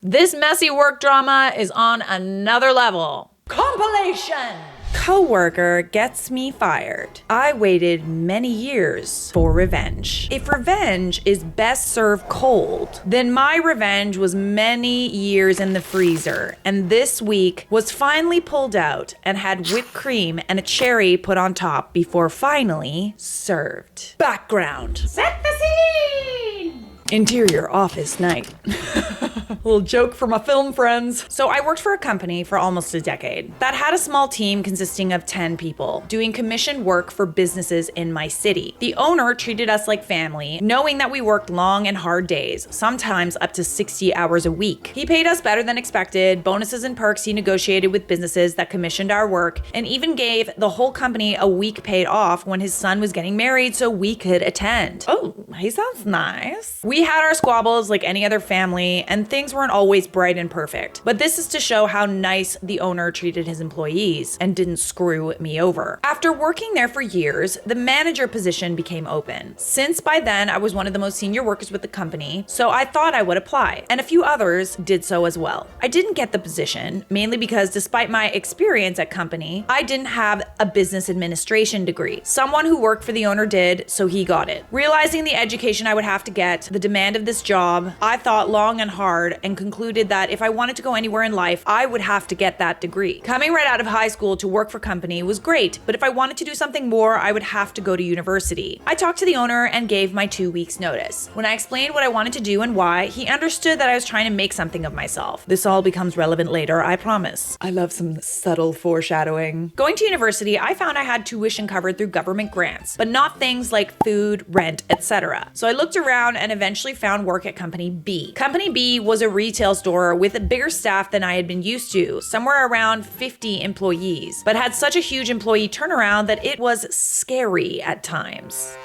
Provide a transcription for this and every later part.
This messy work drama is on another level. Compilation! Coworker gets me fired. I waited many years for revenge. If revenge is best served cold, then my revenge was many years in the freezer, and this week was finally pulled out and had whipped cream and a cherry put on top before finally served. Background. Set the scene! Interior office night. Little joke for my film friends. So I worked for a company for almost a decade that had a small team consisting of 10 people doing commission work for businesses in my city. The owner treated us like family, knowing that we worked long and hard days, sometimes up to 60 hours a week. He paid us better than expected, bonuses and perks he negotiated with businesses that commissioned our work, and even gave the whole company a week paid off when his son was getting married so we could attend. Oh, he sounds nice. We had our squabbles like any other family, and things weren't always bright and perfect. But this is to show how nice the owner treated his employees and didn't screw me over. After working there for years, the manager position became open. Since by then I was one of the most senior workers with the company, so I thought I would apply, and a few others did so as well. I didn't get the position, mainly because despite my experience at company, I didn't have a business administration degree. Someone who worked for the owner did, so he got it. Realizing the education I would have to get, the demand of this job, I thought long and hard and concluded that if I wanted to go anywhere in life, I would have to get that degree. Coming right out of high school to work for company was great, but if I wanted to do something more, I would have to go to university. I talked to the owner and gave my 2 weeks notice. When I explained what I wanted to do and why, he understood that I was trying to make something of myself. This all becomes relevant later, I promise. I love some subtle foreshadowing. Going to university, I found I had tuition covered through government grants, but not things like food, rent, etc. So I looked around and eventually found work at Company B. Company B was a retail store with a bigger staff than I had been used to, somewhere around 50 employees, but had such a huge employee turnaround that it was scary at times.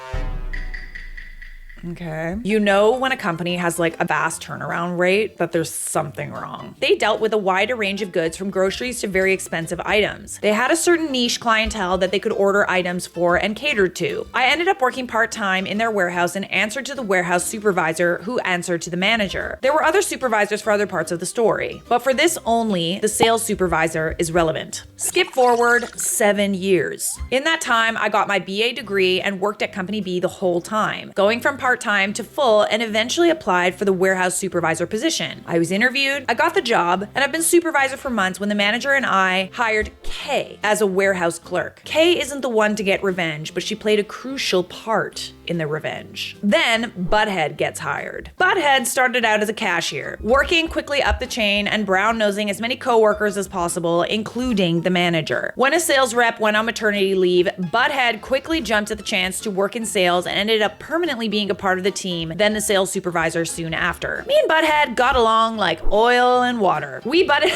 Okay. You know when a company has like a fast turnaround rate that there's something wrong. They dealt with a wider range of goods from groceries to very expensive items. They had a certain niche clientele that they could order items for and catered to. I ended up working part-time in their warehouse and answered to the warehouse supervisor who answered to the manager. There were other supervisors for other parts of the story, but for this only, the sales supervisor is relevant. Skip forward 7 years. In that time, I got my BA degree and worked at Company B the whole time, going from part-time to full, and eventually applied for the warehouse supervisor position. I was interviewed, I got the job, and I've been supervisor for months when the manager and I hired Kay as a warehouse clerk. Kay isn't the one to get revenge, but she played a crucial part in the revenge. Then Butthead gets hired. Butthead started out as a cashier, working quickly up the chain and brown-nosing as many coworkers as possible, including the manager. When a sales rep went on maternity leave, Butthead quickly jumped at the chance to work in sales and ended up permanently being a part of the team, then the sales supervisor soon after. Me and Butthead got along like oil and water. We butted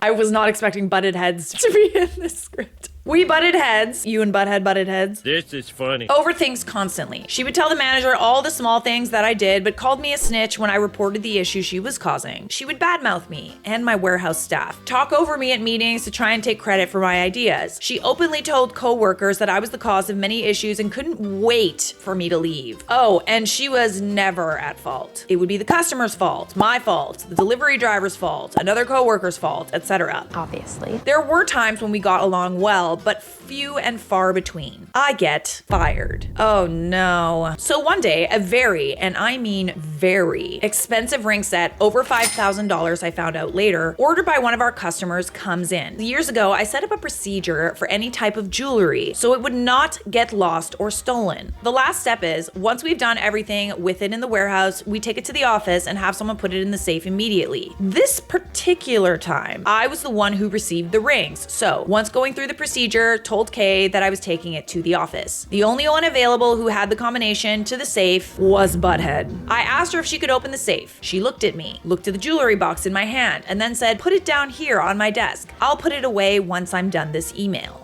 I was not expecting butted heads to be in this script. We butted heads. You and Butthead butted heads. This is funny. Over things constantly. She would tell the manager all the small things that I did, but called me a snitch when I reported the issue she was causing. She would badmouth me and my warehouse staff, talk over me at meetings to try and take credit for my ideas. She openly told coworkers that I was the cause of many issues and couldn't wait for me to leave. Oh, and she was never at fault. It would be the customer's fault, my fault, the delivery driver's fault, another coworker's fault, etc. Obviously. There were times when we got along well, but few and far between. I get fired. Oh no. So one day, a very, and I mean very, expensive ring set, over $5,000 I found out later, ordered by one of our customers comes in. Years ago, I set up a procedure for any type of jewelry so it would not get lost or stolen. The last step is, once we've done everything with it in the warehouse, we take it to the office and have someone put it in the safe immediately. This particular time, I was the one who received the rings. So once going through the procedure, told Kay that I was taking it to the office. The only one available who had the combination to the safe was Butthead. I asked her if she could open the safe. She looked at me, looked at the jewelry box in my hand, and then said, "Put it down here on my desk. I'll put it away once I'm done this email."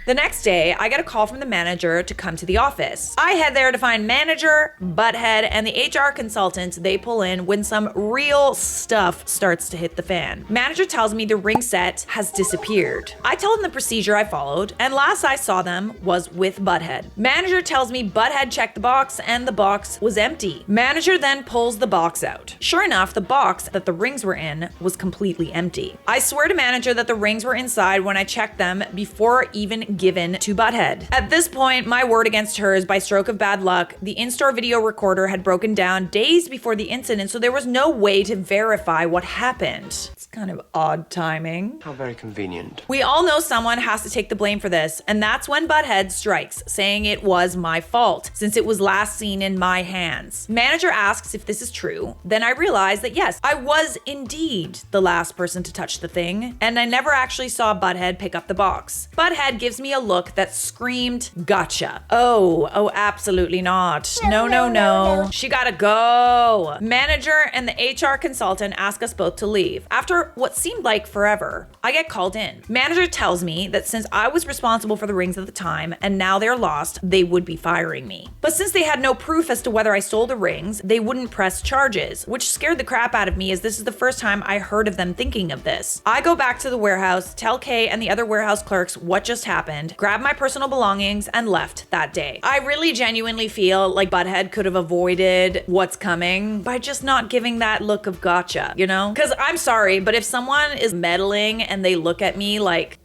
The next day, I get a call from the manager to come to the office. I head there to find manager, butthead, and the HR consultant they pull in when some real stuff starts to hit the fan. Manager tells me the ring set has disappeared. I tell them the procedure I followed, and last I saw them was with butthead. Manager tells me butthead checked the box and the box was empty. Manager then pulls the box out. Sure enough, the box that the rings were in was completely empty. I swear to manager that the rings were inside when I checked them before even given to butthead. At this point, my word against hers by stroke of bad luck, the in-store video recorder had broken down days before the incident, so there was no way to verify what happened. It's kind of odd timing. How very convenient. We all know someone has to take the blame for this, and that's when butthead strikes, saying it was my fault, since it was last seen in my hands. Manager asks if this is true. Then I realize that yes, I was indeed the last person to touch the thing, and I never actually saw butthead pick up the box. Butthead gives me a look that screamed, gotcha. Oh, absolutely not. No. She gotta go. Manager and the HR consultant ask us both to leave. After what seemed like forever, I get called in. Manager tells me that since I was responsible for the rings at the time and now they're lost, they would be firing me. But since they had no proof as to whether I stole the rings, they wouldn't press charges, which scared the crap out of me as this is the first time I heard of them thinking of this. I go back to the warehouse, tell Kay and the other warehouse clerks what just happened, grab my personal belongings, and left that day. I really genuinely feel like butthead could have avoided what's coming by just not giving that look of gotcha, you know? Because I'm sorry, but if someone is meddling and they look at me like,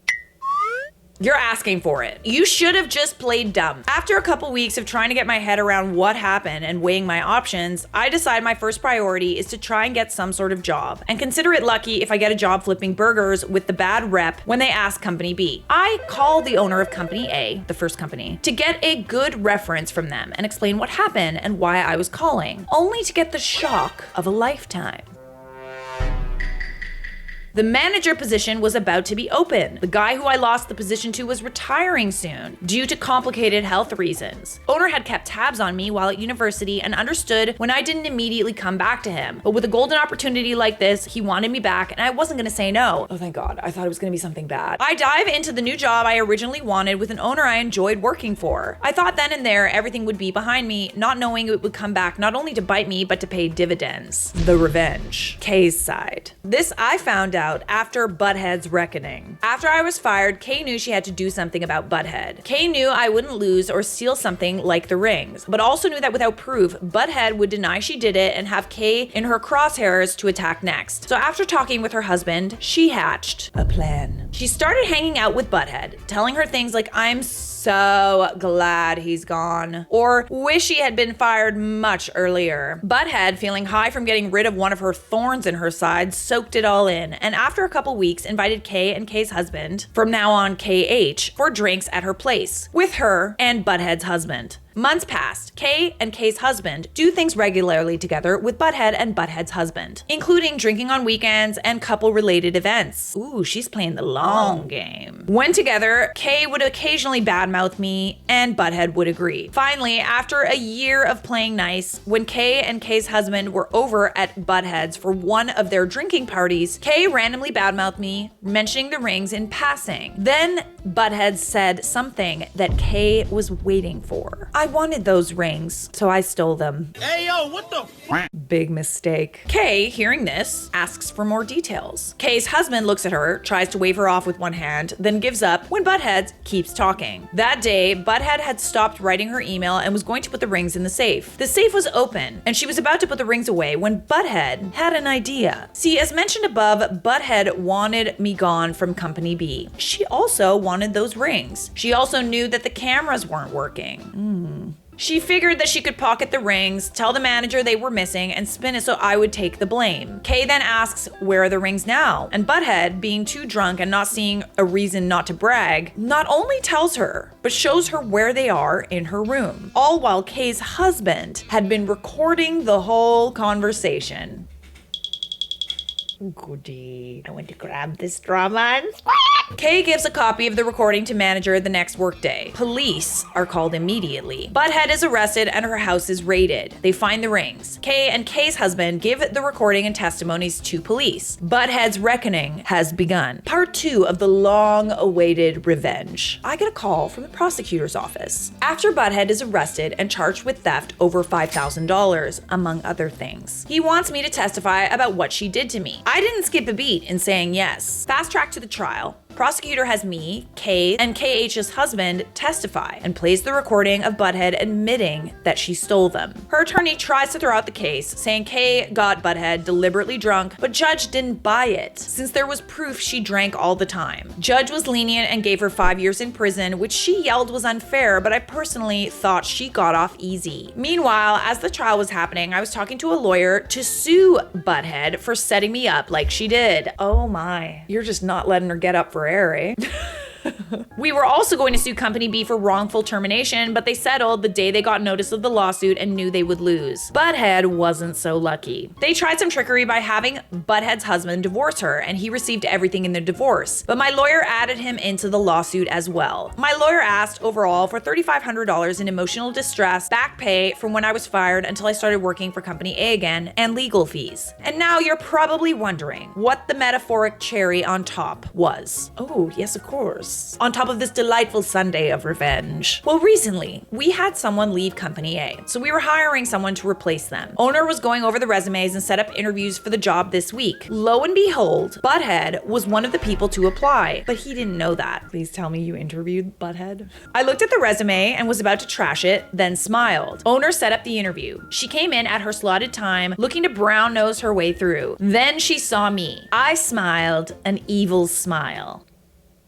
you're asking for it. You should have just played dumb. After a couple weeks of trying to get my head around what happened and weighing my options, I decide my first priority is to try and get some sort of job and consider it lucky if I get a job flipping burgers with the bad rep when they ask Company B. I call the owner of Company A, the first company, to get a good reference from them and explain what happened and why I was calling, only to get the shock of a lifetime. The manager position was about to be open. The guy who I lost the position to was retiring soon due to complicated health reasons. Owner had kept tabs on me while at university and understood when I didn't immediately come back to him. But with a golden opportunity like this, he wanted me back and I wasn't gonna say no. Oh, thank God. I thought it was gonna be something bad. I dive into the new job I originally wanted with an owner I enjoyed working for. I thought then and there everything would be behind me, not knowing it would come back not only to bite me, but to pay dividends. The revenge. Kay's side. This I found out after Butthead's reckoning. After I was fired, Kay knew she had to do something about Butthead. Kay knew I wouldn't lose or steal something like the rings, but also knew that without proof, Butthead would deny she did it and have Kay in her crosshairs to attack next. So after talking with her husband, she hatched a plan. She started hanging out with Butthead, telling her things like, I'm so glad he's gone, or wish he had been fired much earlier. Butthead, feeling high from getting rid of one of her thorns in her side, soaked it all in, and after a couple weeks, invited Kay and Kay's husband, from now on KH, for drinks at her place, with her and Butthead's husband. Months passed. Kay and Kay's husband do things regularly together with Butthead and Butthead's husband, including drinking on weekends and couple-related events. Ooh, she's playing the long game. When together, Kay would occasionally badmouth me, and Butthead would agree. Finally, after a year of playing nice, when Kay and Kay's husband were over at Butthead's for one of their drinking parties, Kay randomly badmouthed me, mentioning the rings in passing. Then Butthead said something that Kay was waiting for. I wanted those rings, so I stole them. Hey, yo, what the Big mistake. Kay, hearing this, asks for more details. Kay's husband looks at her, tries to wave her off with one hand, then gives up when Butthead keeps talking. That day, Butthead had stopped writing her email and was going to put the rings in the safe. The safe was open, and she was about to put the rings away when Butthead had an idea. See, as mentioned above, Butthead wanted me gone from Company B. She also wanted those rings. She also knew that the cameras weren't working. She figured that she could pocket the rings, tell the manager they were missing, and spin it so I would take the blame. Kay then asks, where are the rings now? And Butthead, being too drunk and not seeing a reason not to brag, not only tells her, but shows her where they are in her room. All while Kay's husband had been recording the whole conversation. Goody. I went to grab this drama and squat. Kay gives a copy of the recording to manager the next workday. Police are called immediately. Butthead is arrested and her house is raided. They find the rings. Kay and Kay's husband give the recording and testimonies to police. Butthead's reckoning has begun. Part 2 of the long-awaited revenge. I get a call from the prosecutor's office. After Butthead is arrested and charged with theft over $5,000, among other things. He wants me to testify about what she did to me. I didn't skip a beat in saying yes. Fast track to the trial. Prosecutor has me, Kay, and KH's husband testify and plays the recording of Butthead admitting that she stole them. Her attorney tries to throw out the case, saying Kay got Butthead deliberately drunk, but Judge didn't buy it, since there was proof she drank all the time. Judge was lenient and gave her 5 years in prison, which she yelled was unfair, but I personally thought she got off easy. Meanwhile, as the trial was happening, I was talking to a lawyer to sue Butthead for setting me up like she did. Oh my, you're just not letting her get up for air, eh? We were also going to sue Company B for wrongful termination, but they settled the day they got notice of the lawsuit and knew they would lose. Butthead wasn't so lucky. They tried some trickery by having Butthead's husband divorce her, and he received everything in the divorce. But my lawyer added him into the lawsuit as well. My lawyer asked overall for $3,500 in emotional distress, back pay from when I was fired until I started working for Company A again, and legal fees. And now you're probably wondering what the metaphoric cherry on top was. Oh, yes, of course. On top of this delightful Sunday of revenge. Well, recently, we had someone leave Company A, so we were hiring someone to replace them. Owner was going over the resumes and set up interviews for the job this week. Lo and behold, Butthead was one of the people to apply, but he didn't know that. Please tell me you interviewed Butthead. I looked at the resume and was about to trash it, then smiled. Owner set up the interview. She came in at her slotted time, looking to brown nose her way through. Then she saw me. I smiled an evil smile.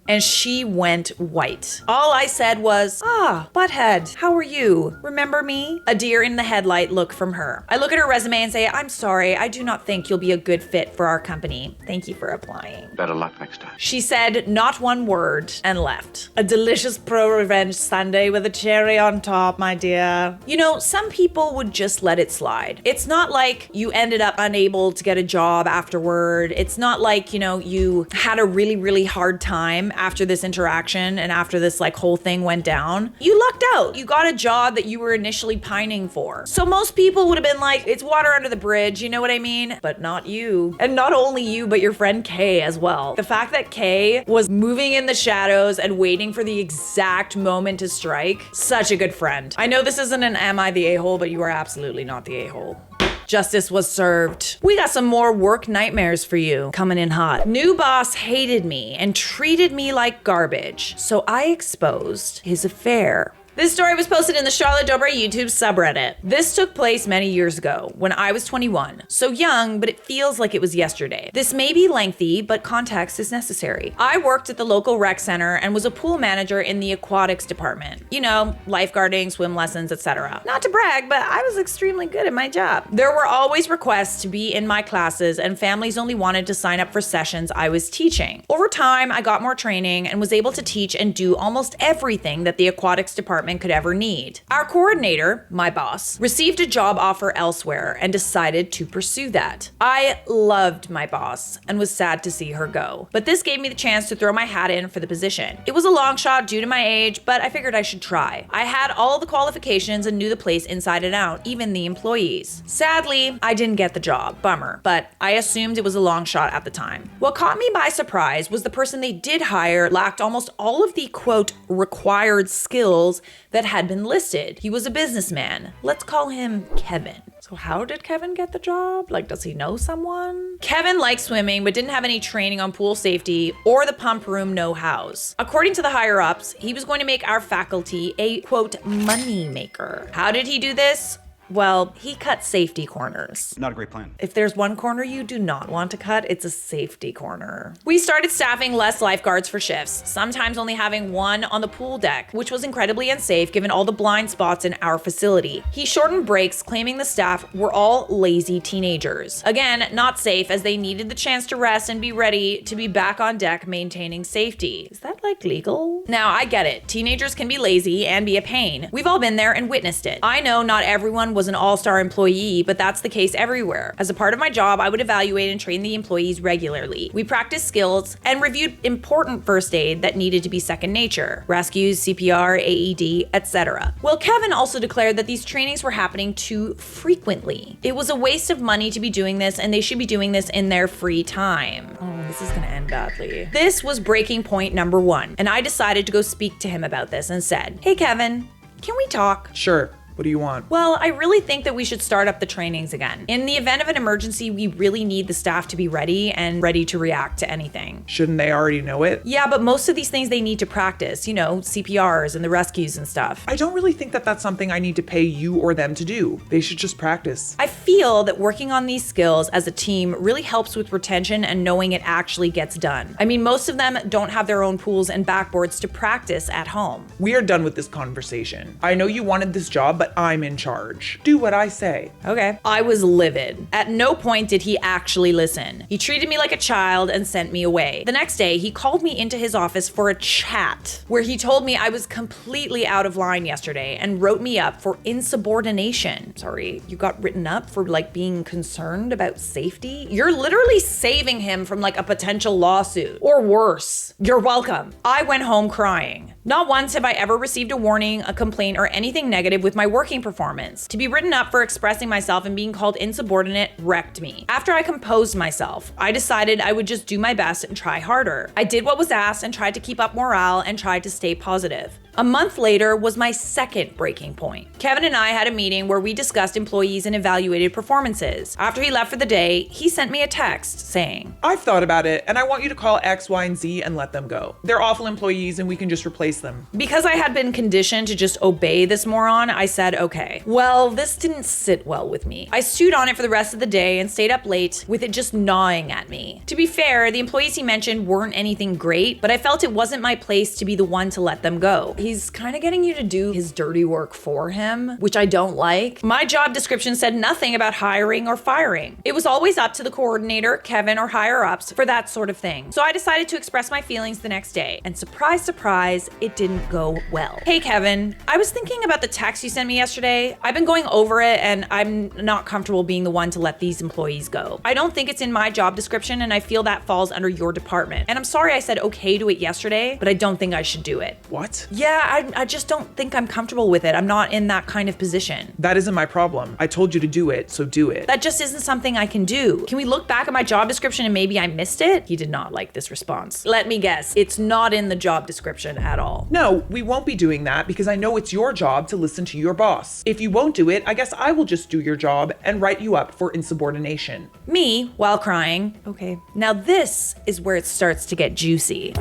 And she went white. All I said was, Butthead, how are you? Remember me? A deer in the headlight look from her. I look at her resume and say, I'm sorry, I do not think you'll be a good fit for our company. Thank you for applying. Better luck next time. She said not one word and left. A delicious pro-revenge Sunday with a cherry on top, my dear. You know, some people would just let it slide. It's not like you ended up unable to get a job afterward. It's not like, you had a really, really hard time after this interaction and after this whole thing went down. You lucked out. You got a job that you were initially pining for. So most people would have been like, it's water under the bridge, you know what I mean? But not you. And not only you, but your friend Kay as well. The fact that Kay was moving in the shadows and waiting for the exact moment to strike, such a good friend. I know this isn't an am I the a-hole, but you are absolutely not the a-hole. Justice was served. We got some more work nightmares for you coming in hot. New boss hated me and treated me like garbage, so I exposed his affair. This story was posted in the Charlotte Dobre YouTube subreddit. This took place many years ago, when I was 21. So young, but it feels like it was yesterday. This may be lengthy, but context is necessary. I worked at the local rec center and was a pool manager in the aquatics department. Lifeguarding, swim lessons, etc. Not to brag, but I was extremely good at my job. There were always requests to be in my classes, and families only wanted to sign up for sessions I was teaching. Over time, I got more training and was able to teach and do almost everything that the aquatics department could ever need. Our coordinator, my boss, received a job offer elsewhere and decided to pursue that. I loved my boss and was sad to see her go, but this gave me the chance to throw my hat in for the position. It was a long shot due to my age, but I figured I should try. I had all the qualifications and knew the place inside and out, even the employees. Sadly, I didn't get the job. Bummer, but I assumed it was a long shot at the time. What caught me by surprise was the person they did hire lacked almost all of the quote required skills that had been listed. He was a businessman. Let's call him Kevin. So how did Kevin get the job? Does he know someone? Kevin liked swimming, but didn't have any training on pool safety or the pump room know-hows. According to the higher-ups, he was going to make our faculty a, quote, money maker. How did he do this? Well, he cut safety corners. Not a great plan. If there's one corner you do not want to cut, it's a safety corner. We started staffing less lifeguards for shifts, sometimes only having one on the pool deck, which was incredibly unsafe given all the blind spots in our facility. He shortened breaks, claiming the staff were all lazy teenagers. Again, not safe as they needed the chance to rest and be ready to be back on deck maintaining safety. Is that that like legal? Now I get it. Teenagers can be lazy and be a pain. We've all been there and witnessed it. I know not everyone was an all-star employee, but that's the case everywhere. As a part of my job, I would evaluate and train the employees regularly. We practiced skills and reviewed important first aid that needed to be second nature. Rescues, CPR, AED, etc. Well, Kevin also declared that these trainings were happening too frequently. It was a waste of money to be doing this, and they should be doing this in their free time. Oh, this is gonna end badly. This was breaking point number 1, and I decided to go speak to him about this and said, "Hey Kevin, can we talk?" Sure. What do you want? Well, I really think that we should start up the trainings again. In the event of an emergency, we really need the staff to be ready and ready to react to anything. Shouldn't they already know it? Yeah, but most of these things they need to practice, you know, CPRs and the rescues and stuff. I don't really think that that's something I need to pay you or them to do. They should just practice. I feel that working on these skills as a team really helps with retention and knowing it actually gets done. I mean, most of them don't have their own pools and backboards to practice at home. We are done with this conversation. I know you wanted this job, but I'm in charge. Do what I say. Okay. I was livid. At no point did he actually listen. He treated me like a child and sent me away. The next day, he called me into his office for a chat where he told me I was completely out of line yesterday and wrote me up for insubordination. Sorry, you got written up for like being concerned about safety? You're literally saving him from like a potential lawsuit or worse. You're welcome. I went home crying. Not once have I ever received a warning, a complaint, or anything negative with my working performance. To be written up for expressing myself and being called insubordinate wrecked me. After I composed myself, I decided I would just do my best and try harder. I did what was asked and tried to keep up morale and tried to stay positive. A month later was my second breaking point. Kevin and I had a meeting where we discussed employees and evaluated performances. After he left for the day, he sent me a text saying, "I've thought about it, and I want you to call X, Y, and Z and let them go. They're awful employees, and we can just replace them." Because I had been conditioned to just obey this moron, I said, okay. Well, this didn't sit well with me. I stewed on it for the rest of the day and stayed up late with it just gnawing at me. To be fair, the employees he mentioned weren't anything great, but I felt it wasn't my place to be the one to let them go. He's kind of getting you to do his dirty work for him, which I don't like. My job description said nothing about hiring or firing. It was always up to the coordinator, Kevin, or higher ups for that sort of thing. So I decided to express my feelings the next day. And surprise, surprise, it didn't go well. "Hey Kevin, I was thinking about the text you sent me yesterday. I've been going over it and I'm not comfortable being the one to let these employees go. I don't think it's in my job description and I feel that falls under your department. And I'm sorry I said okay to it yesterday, but I don't think I should do it." What? Yeah, I just don't think I'm comfortable with it. I'm not in that kind of position. That isn't my problem. I told you to do it, so do it. That just isn't something I can do. Can we look back at my job description and maybe I missed it? He did not like this response. Let me guess, it's not in the job description at all. No, we won't be doing that because I know it's your job to listen to your boss. If you won't do it, I guess I will just do your job and write you up for insubordination. Me, while crying. Okay. Now this is where it starts to get juicy.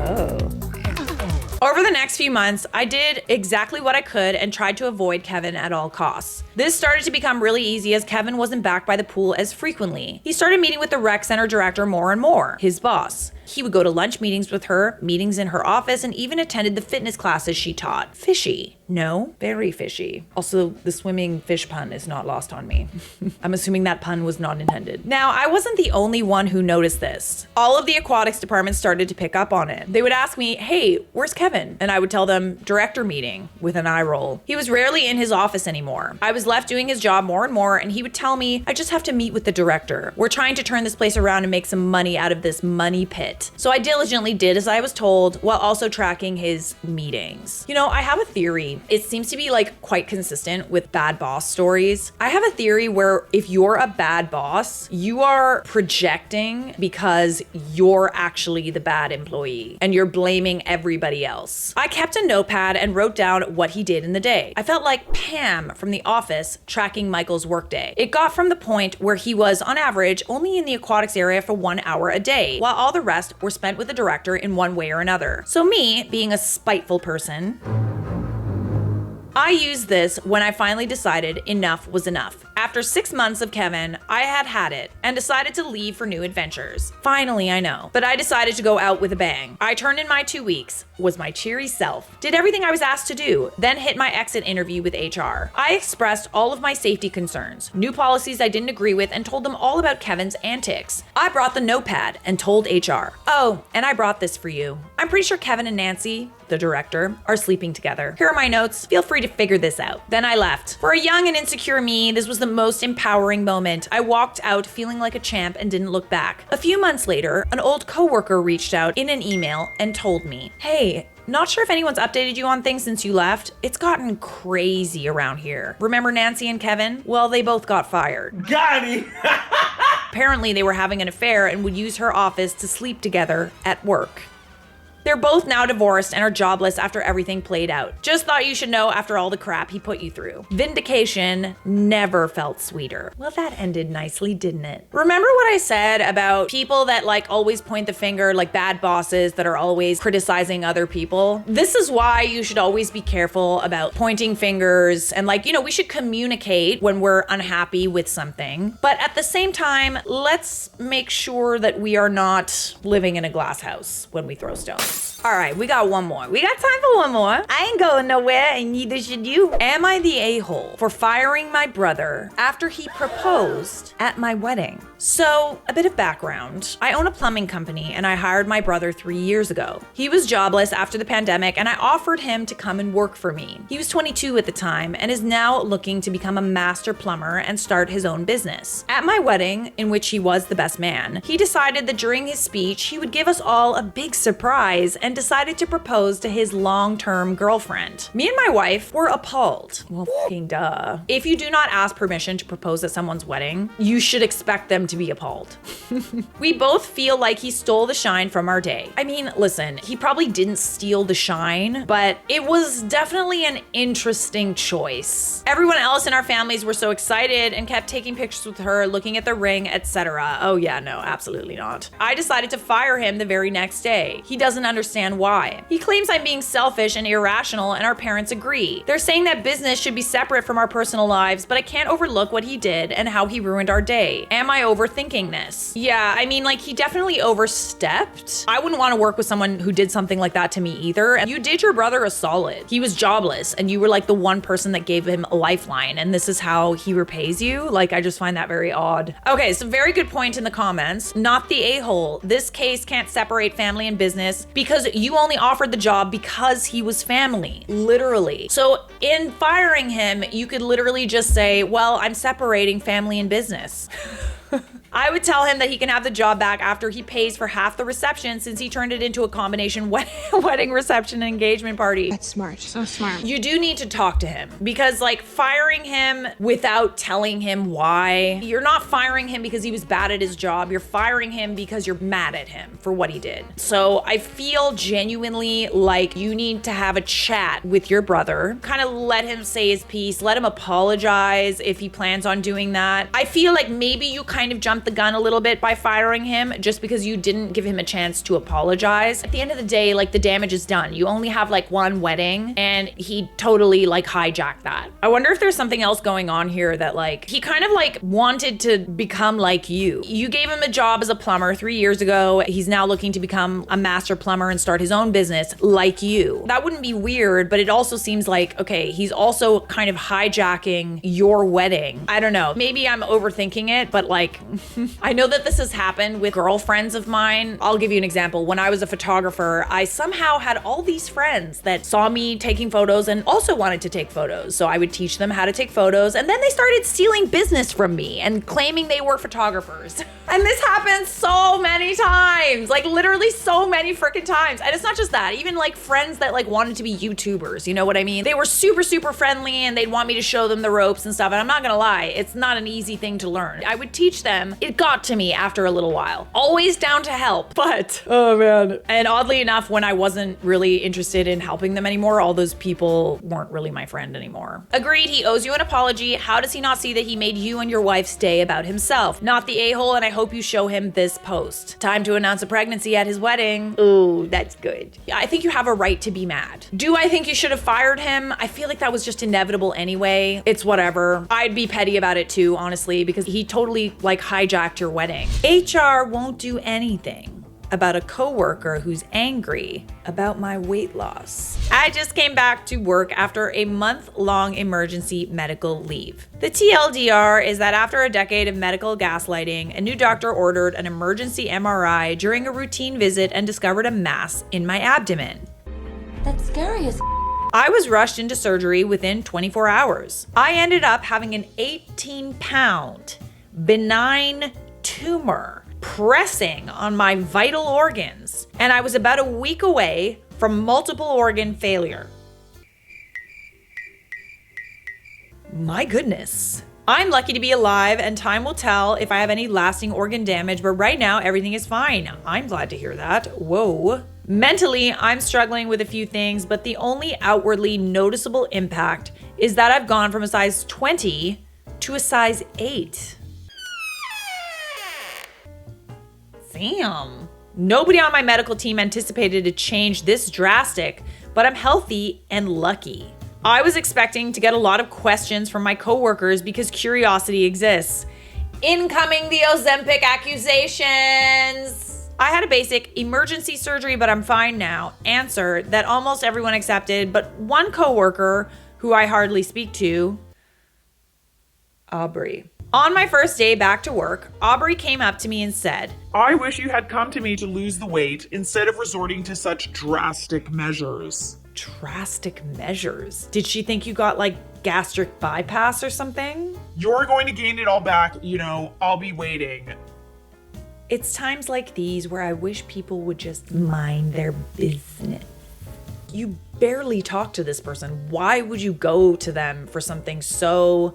Over the next few months, I did exactly what I could and tried to avoid Kevin at all costs. This started to become really easy as Kevin wasn't back by the pool as frequently. He started meeting with the rec center director more and more, his boss. He would go to lunch meetings with her, meetings in her office, and even attended the fitness classes she taught. Fishy. No, very fishy. Also, the swimming fish pun is not lost on me. I'm assuming that pun was not intended. Now, I wasn't the only one who noticed this. All of the aquatics departments started to pick up on it. They would ask me, "Hey, where's Kevin?" And I would tell them, "Director meeting," with an eye roll. He was rarely in his office anymore. I was left doing his job more and more, and he would tell me, "I just have to meet with the director. We're trying to turn this place around and make some money out of this money pit." So I diligently did as I was told while also tracking his meetings. You know, I have a theory. It seems to be like quite consistent with bad boss stories. I have a theory where if you're a bad boss, you are projecting because you're actually the bad employee and you're blaming everybody else. I kept a notepad and wrote down what he did in the day. I felt like Pam from The Office tracking Michael's workday. It got from the point where he was on average only in the aquatics area for 1 hour a day, while all the rest were spent with the director in one way or another. So me, being a spiteful person, I used this when I finally decided enough was enough. After 6 months of Kevin, I had it and decided to leave for new adventures. Finally, I know. But I decided to go out with a bang. I turned in my 2 weeks, was my cheery self, did everything I was asked to do, then hit my exit interview with HR. I expressed all of my safety concerns, new policies I didn't agree with, and told them all about Kevin's antics. I brought the notepad and told HR. Oh, and I brought this for you. I'm pretty sure Kevin and Nancy, the director, are sleeping together. Here are my notes. Feel free to figure this out. Then I left. For a young and insecure me, this was the most empowering moment. I walked out feeling like a champ and didn't look back. A few months later, an old coworker reached out in an email and told me, "Hey, not sure if anyone's updated you on things since you left. It's gotten crazy around here. Remember Nancy and Kevin? Well, they both got fired." Got him! Apparently, they were having an affair and would use her office to sleep together at work. They're both now divorced and are jobless after everything played out. Just thought you should know after all the crap he put you through. Vindication never felt sweeter. Well, that ended nicely, didn't it? Remember what I said about people that always point the finger, like bad bosses that are always criticizing other people? This is why you should always be careful about pointing fingers and we should communicate when we're unhappy with something. But at the same time, let's make sure that we are not living in a glass house when we throw stones. All right, we got one more. We got time for one more. I ain't going nowhere, and neither should you. Am I the a-hole for firing my brother after he proposed at my wedding? So, a bit of background. I own a plumbing company, and I hired my brother 3 years ago. He was jobless after the pandemic, and I offered him to come and work for me. He was 22 at the time, and is now looking to become a master plumber and start his own business. At my wedding, in which he was the best man, he decided that during his speech, he would give us all a big surprise and decided to propose to his long-term girlfriend. Me and my wife were appalled. Well, fucking duh. If you do not ask permission to propose at someone's wedding, you should expect them to be appalled. We both feel like he stole the shine from our day. I mean, listen, he probably didn't steal the shine, but it was definitely an interesting choice. Everyone else in our families were so excited and kept taking pictures with her, looking at the ring, etc. Oh yeah, no, absolutely not. I decided to fire him the very next day. He doesn't understand why. He claims I'm being selfish and irrational, and our parents agree. They're saying that business should be separate from our personal lives, but I can't overlook what he did and how he ruined our day. Am I overthinking this? Yeah, I mean, he definitely overstepped. I wouldn't want to work with someone who did something like that to me either. And you did your brother a solid. He was jobless, and you were the one person that gave him a lifeline, and this is how he repays you? I just find that very odd. Okay, so very good point in the comments. Not the a-hole. This case can't separate family and business because you only offered the job because he was family, literally. So in firing him, you could literally just say, well, I'm separating family and business. I would tell him that he can have the job back after he pays for half the reception, since he turned it into a combination wedding reception and engagement party. That's smart. So smart. You do need to talk to him, because firing him without telling him why, you're not firing him because he was bad at his job. You're firing him because you're mad at him for what he did. So I feel genuinely like you need to have a chat with your brother, kind of let him say his piece, let him apologize if he plans on doing that. I feel like maybe you kind of jumped the gun a little bit by firing him just because you didn't give him a chance to apologize. At the end of the day, the damage is done. You only have one wedding, and he totally hijacked that. I wonder if there's something else going on here that he kind of wanted to become like you. You gave him a job as a plumber 3 years ago. He's now looking to become a master plumber and start his own business like you. That wouldn't be weird, but it also seems okay, he's also kind of hijacking your wedding. I don't know. Maybe I'm overthinking it, but I know that this has happened with girlfriends of mine. I'll give you an example. When I was a photographer, I somehow had all these friends that saw me taking photos and also wanted to take photos. So I would teach them how to take photos, and then they started stealing business from me and claiming they were photographers. And this happens so many times, literally so many freaking times. And it's not just that, even friends that wanted to be YouTubers, you know what I mean? They were super, super friendly, and they'd want me to show them the ropes and stuff. And I'm not gonna lie, it's not an easy thing to learn. I would teach them. It got to me after a little while. Always down to help, but oh man. And oddly enough, when I wasn't really interested in helping them anymore, all those people weren't really my friend anymore. Agreed, he owes you an apology. How does he not see that he made you and your wife stay about himself? Not the a-hole, and I hope you show him this post. Time to announce announce a pregnancy at his wedding. Ooh, that's good. Yeah, I think you have a right to be mad. Do I think you should have fired him? I feel like that was just inevitable anyway. It's whatever. I'd be petty about it too, honestly, because he totally like hijacked your wedding. HR won't do anything about a coworker who's angry about my weight loss. I just came back to work after a month-long emergency medical leave. The TLDR is that after a decade of medical gaslighting, a new doctor ordered an emergency MRI during a routine visit and discovered a mass in my abdomen. That's scary as I was rushed into surgery within 24 hours. I ended up having an 18-pound benign tumor pressing on my vital organs, and I was about a week away from multiple organ failure. My goodness. I'm lucky to be alive, and time will tell if I have any lasting organ damage, but right now everything is fine. I'm glad to hear that. Whoa. Mentally, I'm struggling with a few things, but the only outwardly noticeable impact is that I've gone from a size 20 to a size 8. Damn. Nobody on my medical team anticipated a change this drastic, but I'm healthy and lucky. I was expecting to get a lot of questions from my coworkers because curiosity exists. Incoming the Ozempic accusations. I had a basic emergency surgery, but I'm fine now answer that almost everyone accepted, but one coworker who I hardly speak to, Aubrey. On my first day back to work, Aubrey came up to me and said, I wish you had come to me to lose the weight instead of resorting to such drastic measures. Drastic measures? Did she think you got like gastric bypass or something? You're going to gain it all back, I'll be waiting. It's times like these where I wish people would just mind their business. You barely talk to this person. Why would you go to them for something so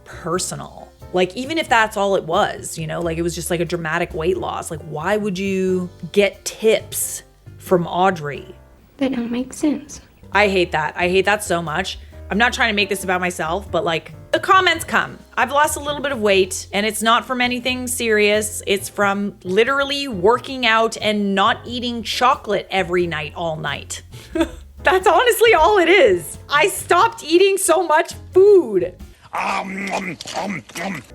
personal? Like, even if that's all it was, like it was just like a dramatic weight loss. Like, why would you get tips from Audrey? That don't make sense. I hate that. I hate that so much. I'm not trying to make this about myself, but like the comments come. I've lost a little bit of weight and it's not from anything serious. It's from literally working out and not eating chocolate every night, all night. That's honestly all it is. I stopped eating so much food. And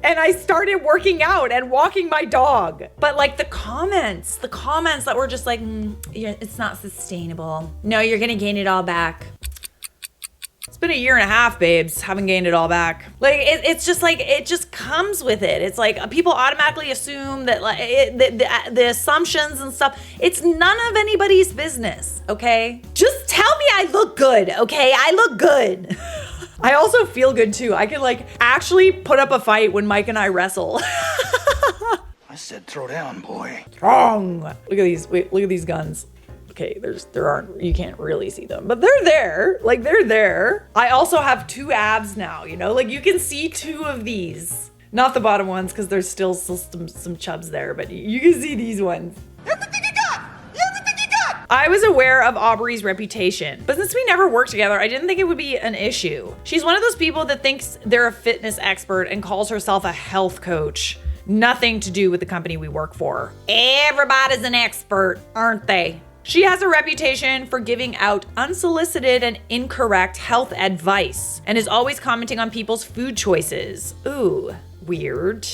I started working out and walking my dog. But like the comments that were just like, yeah, it's not sustainable. No, you're gonna gain it all back. It's been a year and a half, babes. Haven't gained it all back. Like it's just like, it just comes with it. It's like people automatically assume that like the assumptions and stuff. It's none of anybody's business, okay? Just tell me I look good, okay? I look good. I also feel good too. I can like actually put up a fight when Mike and I wrestle. I said throw down, boy. Strong. Look at these. Wait, look at these guns. Okay, there aren't, you can't really see them, but they're there. Like they're there. I also have 2 abs now, like you can see 2 of these. Not the bottom ones because there's still some chubs there, but you can see these ones. Everything you got! Everything you got! I was aware of Aubrey's reputation, but since we never worked together, I didn't think it would be an issue. She's one of those people that thinks they're a fitness expert and calls herself a health coach. Nothing to do with the company we work for. Everybody's an expert, aren't they? She has a reputation for giving out unsolicited and incorrect health advice and is always commenting on people's food choices. Ooh, weird.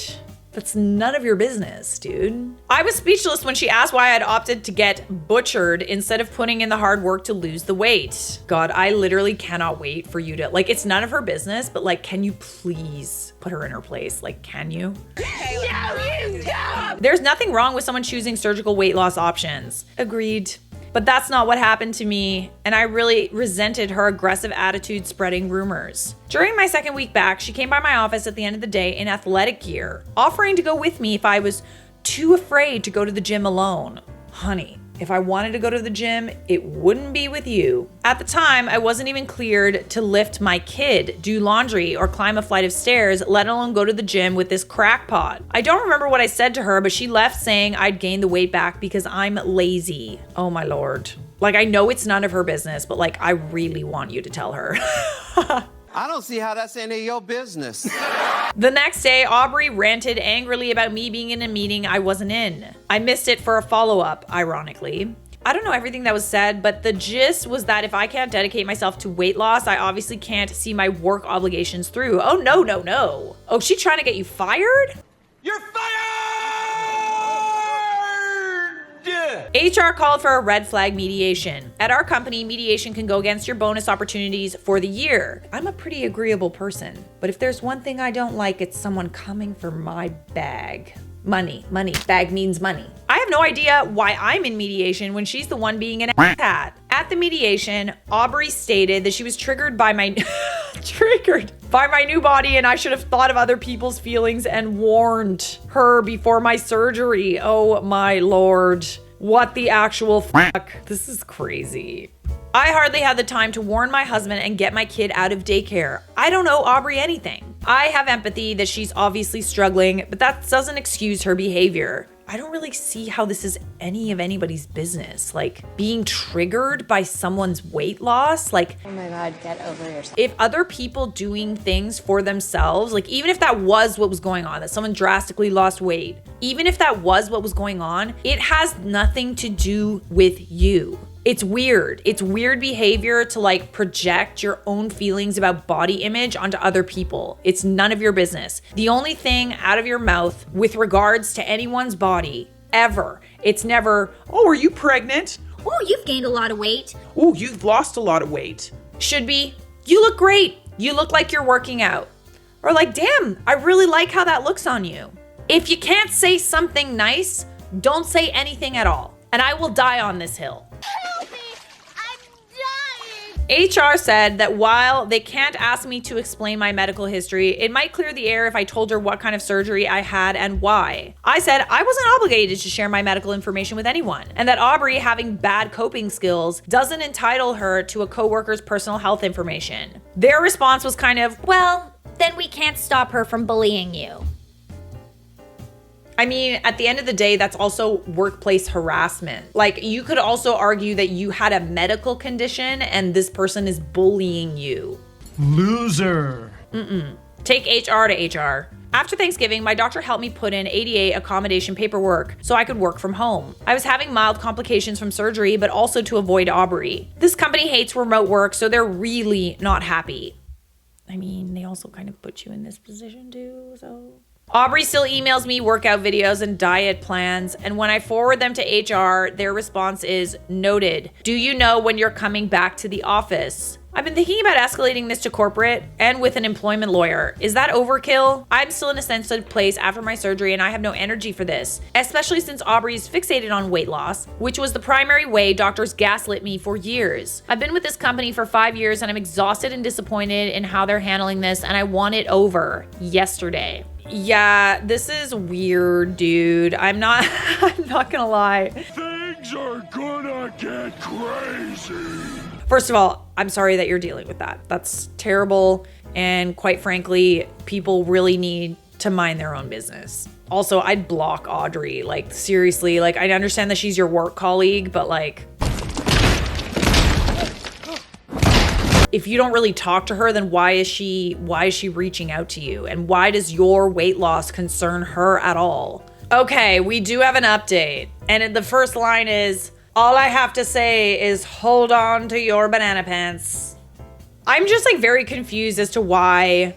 That's none of your business, dude. I was speechless when she asked why I'd opted to get butchered instead of putting in the hard work to lose the weight. God, I literally cannot wait for you to, like, it's none of her business, but like, can you please put her in her place? Like, can you? There's nothing wrong with someone choosing surgical weight loss options. Agreed. But that's not what happened to me, and I really resented her aggressive attitude spreading rumors. During my second week back, she came by my office at the end of the day in athletic gear, offering to go with me if I was too afraid to go to the gym alone. Honey, if I wanted to go to the gym, it wouldn't be with you. At the time, I wasn't even cleared to lift my kid, do laundry, or climb a flight of stairs, let alone go to the gym with this crackpot. I don't remember what I said to her, but she left saying I'd gained the weight back because I'm lazy. Oh my Lord. Like, I know it's none of her business, but like, I really want you to tell her. I don't see how that's any of your business. The next day, Aubrey ranted angrily about me being in a meeting I wasn't in. I missed it for a follow-up, ironically. I don't know everything that was said, but the gist was that if I can't dedicate myself to weight loss, I obviously can't see my work obligations through. Oh, no. Oh, she trying to get you fired? You're fired! HR called for a red flag mediation. At our company, mediation can go against your bonus opportunities for the year. I'm a pretty agreeable person, but if there's one thing I don't like, it's someone coming for my bag. Money. Bag means money. I have no idea why I'm in mediation when she's the one being an asshat. At the mediation, Aubrey stated that she was triggered by my new body and I should have thought of other people's feelings and warned her before my surgery. Oh my lord. What the actual fuck? This is crazy. I hardly had the time to warn my husband and get my kid out of daycare. I don't owe Aubrey anything. I have empathy that she's obviously struggling, but that doesn't excuse her behavior. I don't really see how this is any of anybody's business. Like, being triggered by someone's weight loss, like, Oh my God, get over yourself. if other people doing things for themselves, like even if that was what was going on, that someone drastically lost weight, even if that was what was going on, it has nothing to do with you. It's weird. It's weird behavior to like project your own feelings about body image onto other people. It's none of your business. The only thing out of your mouth with regards to anyone's body ever, it's never, Oh, are you pregnant? Oh, you've gained a lot of weight. Oh, you've lost a lot of weight. should be, you look great. You look like you're working out. Or like, damn, I really like how that looks on you. If you can't say something nice, don't say anything at all. And I will die on this hill. Help me! I'm dying! HR said that while they can't ask me to explain my medical history, it might clear the air if I told her what kind of surgery I had and why. I said I wasn't obligated to share my medical information with anyone, and that Aubrey having bad coping skills doesn't entitle her to a coworker's personal health information. Their response was kind of, Well, then we can't stop her from bullying you. I mean, at the end of the day, that's also workplace harassment. Like, you could also argue that you had a medical condition and this person is bullying you. Loser. Take HR to HR. After Thanksgiving, my doctor helped me put in ADA accommodation paperwork so I could work from home. I was having mild complications from surgery, but also to avoid Aubrey. This company hates remote work, so they're really not happy. I mean, they also kind of put you in this position too, so... Aubrey still emails me workout videos and diet plans, and when I forward them to HR, their response is, noted. Do you know when you're coming back to the office? I've been thinking about escalating this to corporate and with an employment lawyer. Is that overkill? I'm still in a sensitive place after my surgery and I have no energy for this, especially since Aubrey is fixated on weight loss, which was the primary way doctors gaslit me for years. I've been with this company for 5 years and I'm exhausted and disappointed in how they're handling this, and I want it over yesterday. Yeah, this is weird, dude. I'm not gonna lie. Things are gonna get crazy. First of all, I'm sorry that you're dealing with that. That's terrible. And quite frankly, people really need to mind their own business. Also, I'd block Audrey. Like, seriously, like, I understand that she's your work colleague, but like, if you don't really talk to her, then why is she reaching out to you? And why does your weight loss concern her at all? Okay, we do have an update. And the first line is, all I have to say is hold on to your banana pants. I'm just like very confused as to why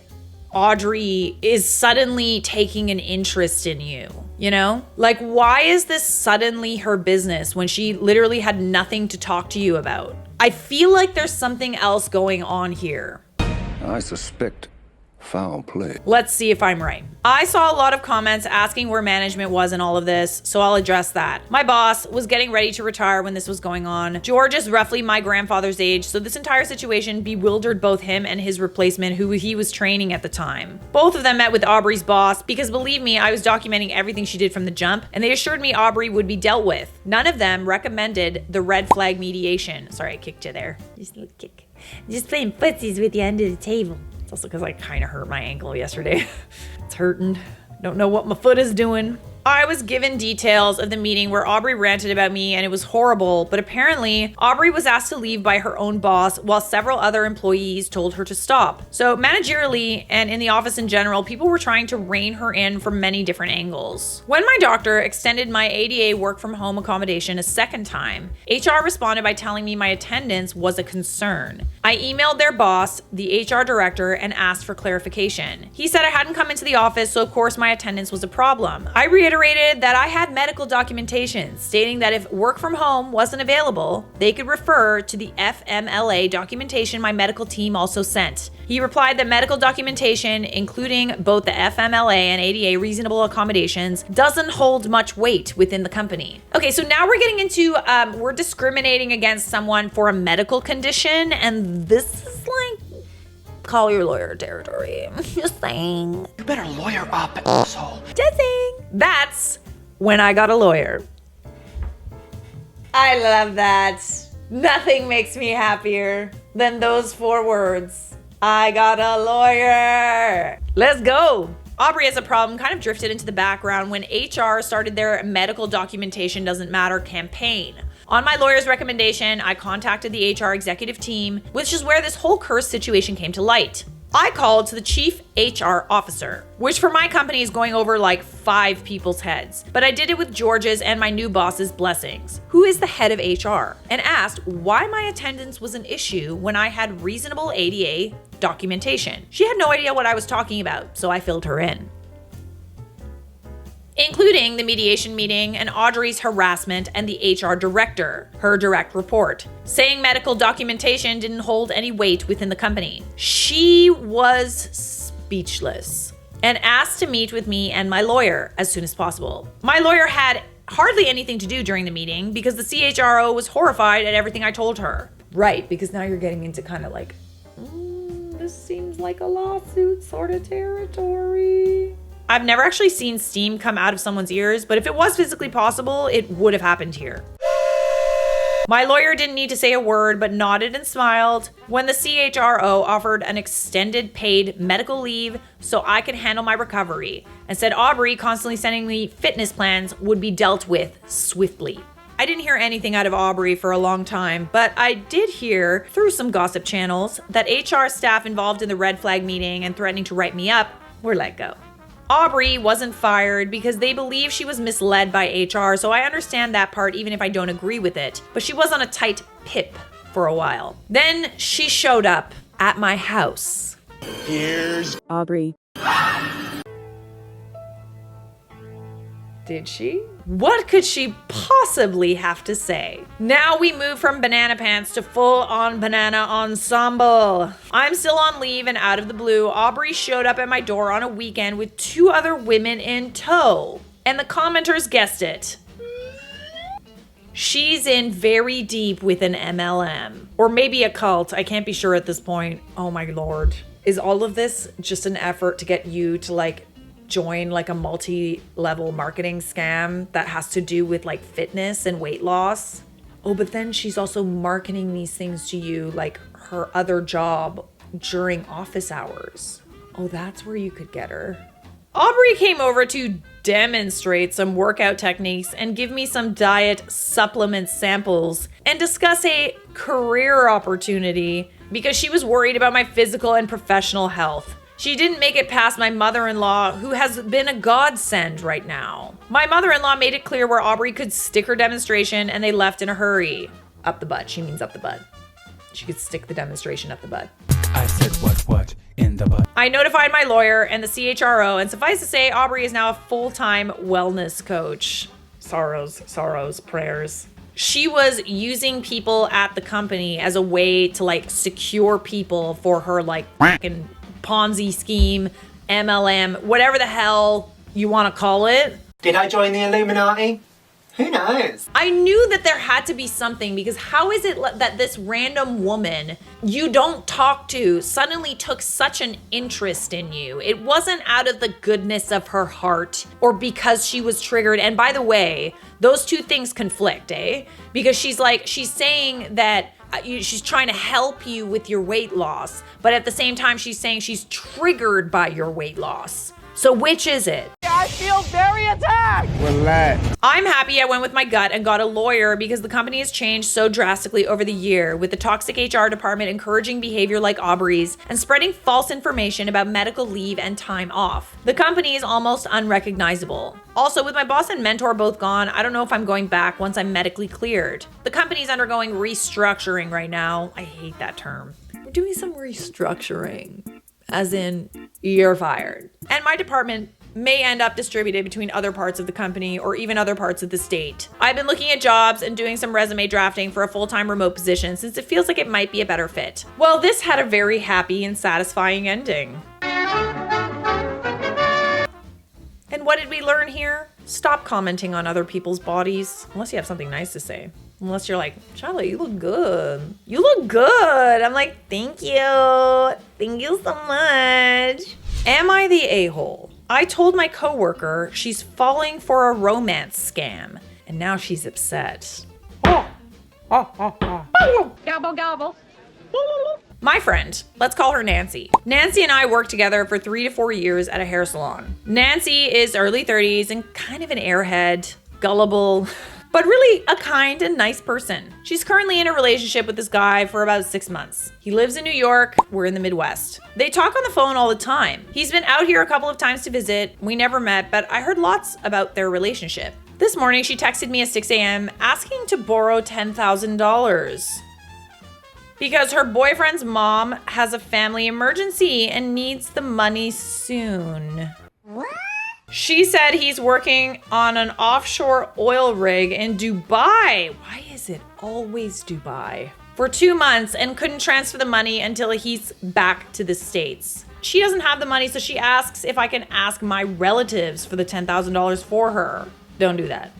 Audrey is suddenly taking an interest in you, you know? Like, why is this suddenly her business when she literally had nothing to talk to you about? I feel like there's something else going on here. I suspect foul play. Let's see if I'm right. I saw a lot of comments asking where management was in all of this, so I'll address that. My boss was getting ready to retire when this was going on. George is roughly my grandfather's age, so this entire situation bewildered both him and his replacement, who he was training at the time. Both of them met with Aubrey's boss because, believe me, I was documenting everything she did from the jump, and they assured me Aubrey would be dealt with. None of them recommended the red flag mediation. Sorry, I kicked you there. Just a little kick. Just playing footsies with you under the table. It's also because I kind of hurt my ankle yesterday. It's hurting. Don't know what my foot is doing. I was given details of the meeting where Aubrey ranted about me and it was horrible, but apparently Aubrey was asked to leave by her own boss while several other employees told her to stop. So managerially and in the office in general, people were trying to rein her in from many different angles. When my doctor extended my ADA work from home accommodation a second time, HR responded by telling me my attendance was a concern. I emailed their boss, the HR director, and asked for clarification. He said I hadn't come into the office, so of course my attendance was a problem. I reiterated that I had medical documentation stating that if work from home wasn't available, they could refer to the FMLA documentation my medical team also sent. He replied that medical documentation, including both the FMLA and ADA reasonable accommodations, doesn't hold much weight within the company. Okay, so now we're getting into, we're discriminating against someone for a medical condition, and this is like, call your lawyer territory. Just saying. You better lawyer up, asshole. Just saying. That's when I got a lawyer. I love that. Nothing makes me happier than those 4 words. I got a lawyer. Let's go. Aubrey as a problem kind of drifted into the background when HR started their medical documentation doesn't matter campaign. On my lawyer's recommendation, I contacted the HR executive team, which is where this whole curse situation came to light. I called to the chief HR officer, which for my company is going over like 5 people's heads. But I did it with George's and my new boss's blessings, who is the head of HR, and asked why my attendance was an issue when I had reasonable ADA documentation. She had no idea what I was talking about, so I filled her in, including the mediation meeting and Audrey's harassment and the HR director, her direct report, saying medical documentation didn't hold any weight within the company. She was speechless and asked to meet with me and my lawyer as soon as possible. My lawyer had hardly anything to do during the meeting because the CHRO was horrified at everything I told her. Right, because now you're getting into kind of like, this seems like a lawsuit sort of territory. I've never actually seen steam come out of someone's ears, but if it was physically possible, it would have happened here. My lawyer didn't need to say a word, but nodded and smiled when the CHRO offered an extended paid medical leave so I could handle my recovery, and said Aubrey constantly sending me fitness plans would be dealt with swiftly. I didn't hear anything out of Aubrey for a long time, but I did hear through some gossip channels that HR staff involved in the red flag meeting and threatening to write me up were let go. Aubrey wasn't fired because they believe she was misled by HR, so I understand that part even if I don't agree with it. But she was on a tight pip for a while. Then she showed up at my house. Here's Aubrey. Did she? What could she possibly have to say? Now we move from banana pants to full-on banana ensemble. I'm still on leave, and out of the blue, Aubrey showed up at my door on a weekend with 2 other women in tow. And the commenters guessed it. She's in very deep with an MLM. Or maybe a cult. I can't be sure at this point. Oh my lord. Is all of this just an effort to get you to like join like a multi-level marketing scam that has to do with like fitness and weight loss? Oh, but then she's also marketing these things to you like her other job during office hours. Oh, that's where you could get her. Aubrey came over to demonstrate some workout techniques and give me some diet supplement samples and discuss a career opportunity because she was worried about my physical and professional health. She didn't make it past my mother-in-law, who has been a godsend right now. My mother-in-law made it clear where Aubrey could stick her demonstration, and they left in a hurry. Up the butt. She means up the butt. She could stick the demonstration up the butt. I said what in the butt. I notified my lawyer and the CHRO, and suffice to say, Aubrey is now a full-time wellness coach. Sorrows, prayers. She was using people at the company as a way to like secure people for her like fucking Ponzi scheme, MLM, whatever the hell you want to call it. Did I join the Illuminati? Who knows? I knew that there had to be something, because how is it that this random woman you don't talk to suddenly took such an interest in you? It wasn't out of the goodness of her heart or because she was triggered. And by the way, those two things conflict, eh? Because she's saying that she's trying to help you with your weight loss, but at the same time, she's saying she's triggered by your weight loss. So which is it? I feel very attacked. Relax. I'm happy I went with my gut and got a lawyer because the company has changed so drastically over the year, with the toxic HR department encouraging behavior like Aubrey's and spreading false information about medical leave and time off. The company is almost unrecognizable. Also, with my boss and mentor both gone, I don't know if I'm going back once I'm medically cleared. The company's undergoing restructuring right now. I hate that term. We're doing some restructuring, as in you're fired. And my department may end up distributed between other parts of the company or even other parts of the state. I've been looking at jobs and doing some resume drafting for a full-time remote position since it feels like it might be a better fit. Well, this had a very happy and satisfying ending. And what did we learn here? Stop commenting on other people's bodies, unless you have something nice to say. Unless you're like, Charlotte, you look good. You look good. I'm like, thank you. Thank you so much. Am I the a-hole? I told my coworker she's falling for a romance scam, and now she's upset. Gobble, gobble. My friend, let's call her Nancy. Nancy and I worked together for 3 to 4 years at a hair salon. Nancy is early 30s and kind of an airhead, gullible, but really a kind and nice person. She's currently in a relationship with this guy for about 6 months. He lives in New York, we're in the Midwest. They talk on the phone all the time. He's been out here a couple of times to visit. We never met, but I heard lots about their relationship. This morning, she texted me at 6 a.m. asking to borrow $10,000 because her boyfriend's mom has a family emergency and needs the money soon. What? She said he's working on an offshore oil rig in Dubai. Why is it always Dubai? For 2 months and couldn't transfer the money until he's back to the States. She doesn't have the money, so she asks if I can ask my relatives for the $10,000 for her. Don't do that.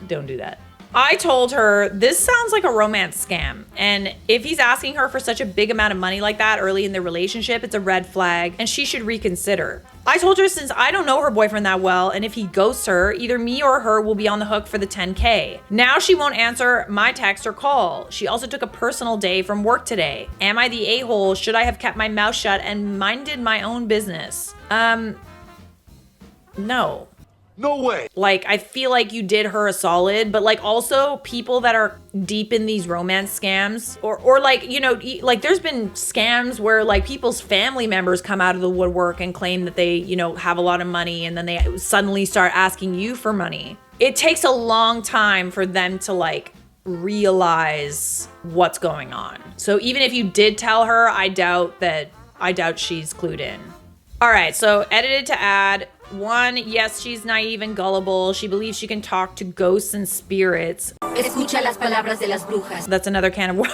Don't do that. I told her this sounds like a romance scam, and if he's asking her for such a big amount of money like that early in the relationship, it's a red flag and she should reconsider. I told her since I don't know her boyfriend that well, and if he ghosts her, either me or her will be on the hook for the $10K. Now she won't answer my text or call. She also took a personal day from work today. Am I the a-hole? Should I have kept my mouth shut and minded my own business? No. No way. Like, I feel like you did her a solid, but like also people that are deep in these romance scams or like, you know, like there's been scams where like people's family members come out of the woodwork and claim that they, you know, have a lot of money and then they suddenly start asking you for money. It takes a long time for them to like realize what's going on. So even if you did tell her, I doubt she's clued in. All right, so edited to add. 1, yes, she's naive and gullible. She believes she can talk to ghosts and spirits. Escucha las palabras de las brujas. That's another can of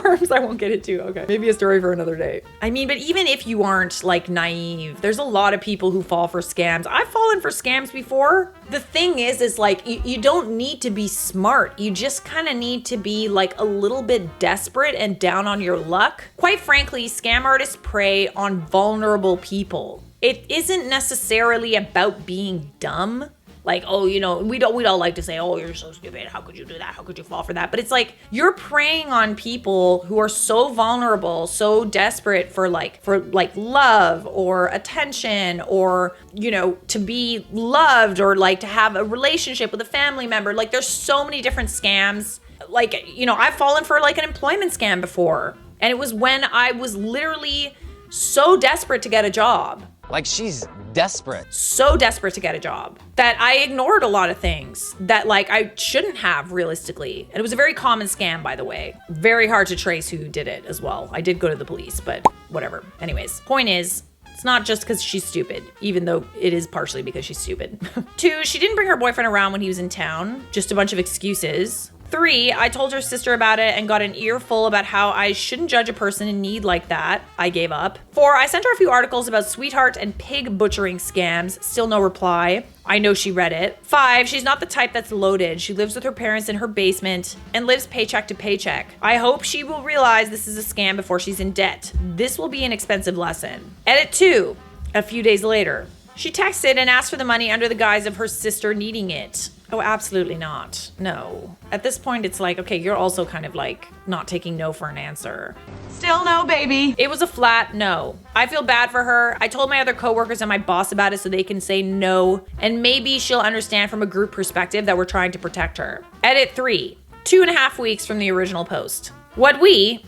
worms I won't get into. Okay, maybe a story for another day. I mean, but even if you aren't like naive, there's a lot of people who fall for scams. I've fallen for scams before. The thing is like you don't need to be smart. You just kind of need to be like a little bit desperate and down on your luck. Quite frankly, scam artists prey on vulnerable people. It isn't necessarily about being dumb. Like, oh, you know, we don't like to say, oh, you're so stupid. How could you do that? How could you fall for that? But it's like you're preying on people who are so vulnerable, so desperate for love or attention or, you know, to be loved or like to have a relationship with a family member. Like there's so many different scams. Like, you know, I've fallen for like an employment scam before. And it was when I was literally so desperate to get a job. Like she's desperate. So desperate to get a job that I ignored a lot of things that like I shouldn't have realistically. And it was a very common scam, by the way. Very hard to trace who did it as well. I did go to the police, but whatever. Anyways, point is, it's not just because she's stupid, even though it is partially because she's stupid. 2, she didn't bring her boyfriend around when he was in town. Just a bunch of excuses. 3, I told her sister about it and got an earful about how I shouldn't judge a person in need like that. I gave up. 4, I sent her a few articles about sweetheart and pig butchering scams. Still no reply. I know she read it. 5, she's not the type that's loaded. She lives with her parents in her basement and lives paycheck to paycheck. I hope she will realize this is a scam before she's in debt. This will be an expensive lesson. Edit 2, a few days later. She texted and asked for the money under the guise of her sister needing it. Oh, absolutely not. No. At this point, it's like, okay, you're also kind of like not taking no for an answer. Still no, baby. It was a flat no. I feel bad for her. I told my other coworkers and my boss about it so they can say no, and maybe she'll understand from a group perspective that we're trying to protect her. Edit 3, 2.5 weeks from the original post. What me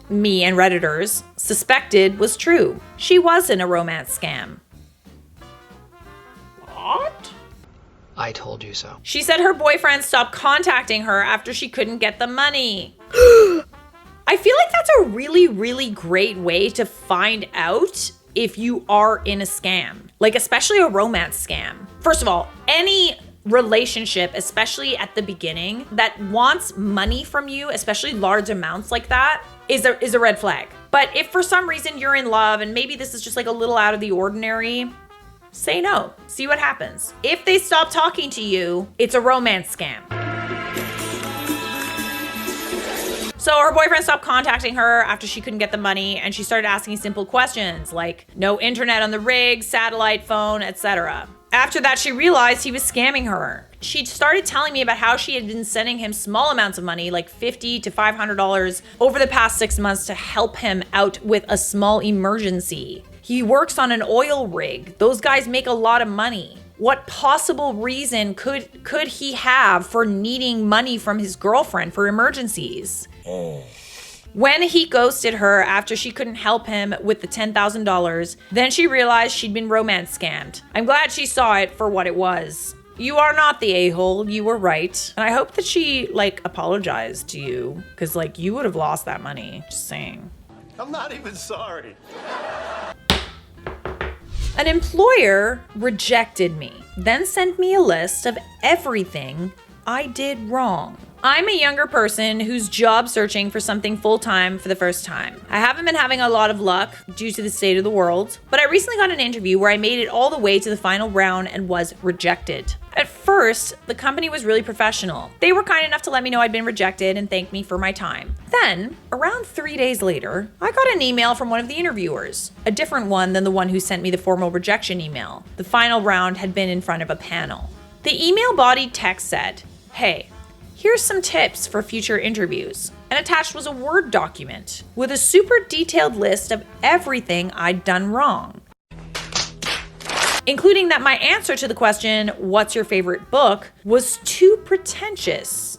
and Redditors, suspected was true. She was in a romance scam. What? I told you so. She said her boyfriend stopped contacting her after she couldn't get the money. I feel like that's a really, really great way to find out if you are in a scam, like especially a romance scam. First of all, any relationship, especially at the beginning, that wants money from you, especially large amounts like that, is a red flag. But if for some reason you're in love and maybe this is just like a little out of the ordinary, say no. See what happens. If they stop talking to you, it's a romance scam. So her boyfriend stopped contacting her after she couldn't get the money, and she started asking simple questions like no internet on the rig, satellite phone, etc. After that, she realized he was scamming her. She started telling me about how she had been sending him small amounts of money, like $50 to $500 over the past 6 months to help him out with a small emergency. He works on an oil rig. Those guys make a lot of money. What possible reason could he have for needing money from his girlfriend for emergencies? When he ghosted her after she couldn't help him with the $10,000, then she realized she'd been romance scammed. I'm glad she saw it for what it was. You are not the a-hole, you were right. And I hope that she, like, apologized to you, because, like, you would have lost that money. Just saying. I'm not even sorry. An employer rejected me, then sent me a list of everything I did wrong. I'm a younger person who's job searching for something full-time for the first time. I haven't been having a lot of luck due to the state of the world, but I recently got an interview where I made it all the way to the final round and was rejected. At first, the company was really professional. They were kind enough to let me know I'd been rejected and thank me for my time. Then, around 3 days later, I got an email from one of the interviewers, a different one than the one who sent me the formal rejection email. The final round had been in front of a panel. The email body text said, "Hey, here's some tips for future interviews." And attached was a Word document with a super detailed list of everything I'd done wrong, including that my answer to the question, "What's your favorite book?" was too pretentious.